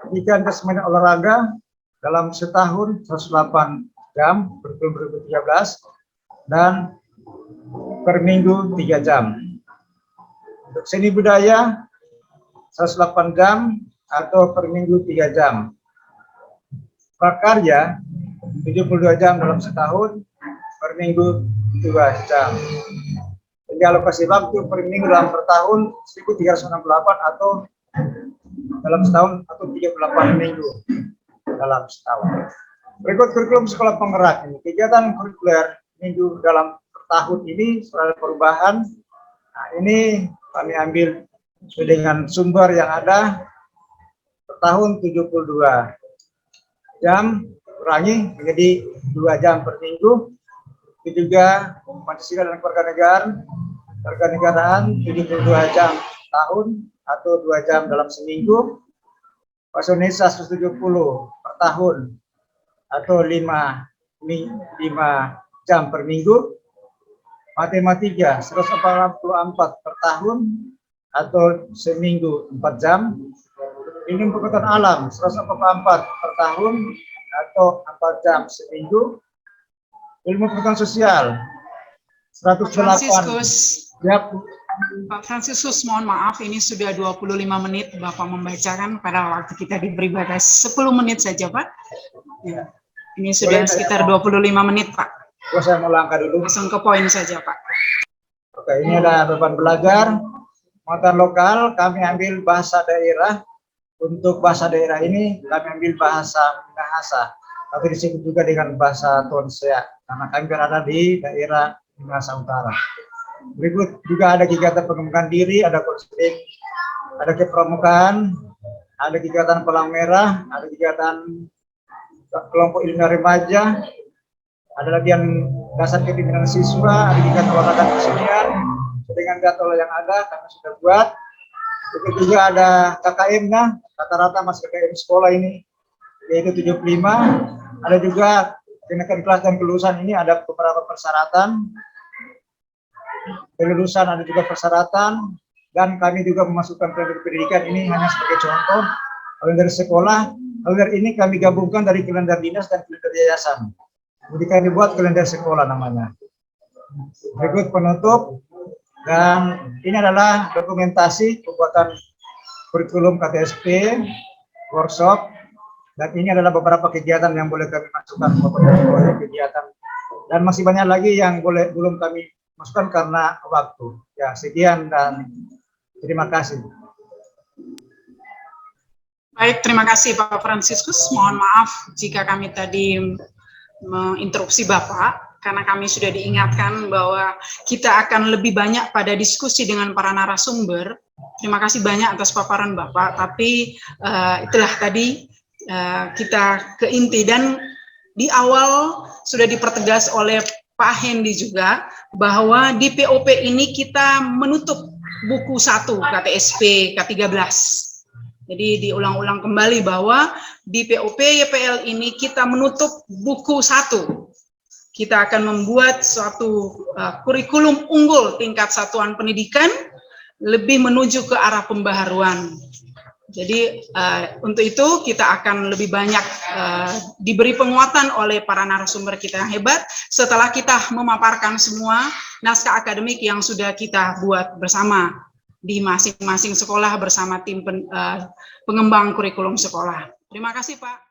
pendidikan kesehatan olahraga dalam setahun 108 jam per tahun 2013 dan per minggu 3 jam. Untuk seni budaya 108 jam atau per minggu 3 jam. Prakarya 72 jam dalam setahun per minggu 2 jam. Jadi alokasi waktu per minggu dalam per tahun 1368 atau dalam setahun atau 38 minggu dalam setahun. Berikut kurikulum sekolah penggerak ini. Kegiatan kurikuler minggu dalam tahun ini soal perubahan. Nah, ini kami ambil sesuai dengan sumber yang ada per tahun 72 jam kurangi menjadi 2 jam per minggu. Itu juga Pancasila dan kewarganegaraan 72 jam tahun atau 2 jam dalam seminggu. Bahasa Indonesia 170 per tahun atau 5 jam per minggu. Matematika 144 per tahun atau seminggu 4 jam. Ilmu pengetahuan alam 144 per tahun atau 4 jam seminggu. Ilmu pengetahuan sosial 108. Pak Fransiskus, mohon maaf, ini sudah 25 menit Bapak membacakan, pada waktu kita diberi batas 10 menit saja, Pak. Ya. Ini sudah sekitar 25 menit, Pak. Saya mau langkah dulu. Langsung ke poin saja, Pak. Oke, ini ada beban belajar. Mata lokal, kami ambil bahasa daerah. Untuk bahasa daerah ini, kami ambil bahasa Minahasa, atau disebut juga dengan bahasa Tonsea, karena kami berada di daerah Minahasa Utara. Berikut juga ada kegiatan pengembangan diri, ada konseling, ada kepramukaan, ada kegiatan Palang Merah, ada kegiatan kelompok ilmiah remaja, ada latihan dasar kepemimpinan siswa, ada kegiatan olahraga kesenian, dengan jadwal yang ada kami sudah buat. Berikut juga ada KKM-nya, rata-rata masuk KKM sekolah ini, yaitu 75. Ada juga kenaikan kelas dan kelulusan ini ada beberapa persyaratan. Kelulusan ada juga persyaratan, dan kami juga memasukkan pendidikan ini hanya sebagai contoh. Kalender sekolah, kalender ini kami gabungkan dari kalender dinas dan kalender yayasan. Jadi kami buat kalender sekolah namanya. Berikut penutup, dan ini adalah dokumentasi pembuatan kurikulum KTSP, workshop, dan ini adalah beberapa kegiatan yang boleh kami masukkan kegiatan, dan masih banyak lagi yang belum kami masukkan karena waktu. Ya, sekian dan terima kasih. Baik, terima kasih Pak Fransiskus. Mohon maaf jika kami tadi menginterupsi Bapak, karena kami sudah diingatkan bahwa kita akan lebih banyak pada diskusi dengan para narasumber. Terima kasih banyak atas paparan Bapak, tapi itulah tadi kita ke inti, dan di awal sudah dipertegas oleh Pak Hendy juga bahwa di POP ini kita menutup buku 1 KTSP K13. Jadi diulang-ulang kembali bahwa di POP YPL ini kita menutup buku 1. Kita akan membuat suatu kurikulum unggul tingkat satuan pendidikan lebih menuju ke arah pembaharuan. Jadi untuk itu kita akan lebih banyak diberi penguatan oleh para narasumber kita yang hebat setelah kita memaparkan semua naskah akademik yang sudah kita buat bersama di masing-masing sekolah bersama tim pengembang kurikulum sekolah. Terima kasih Pak.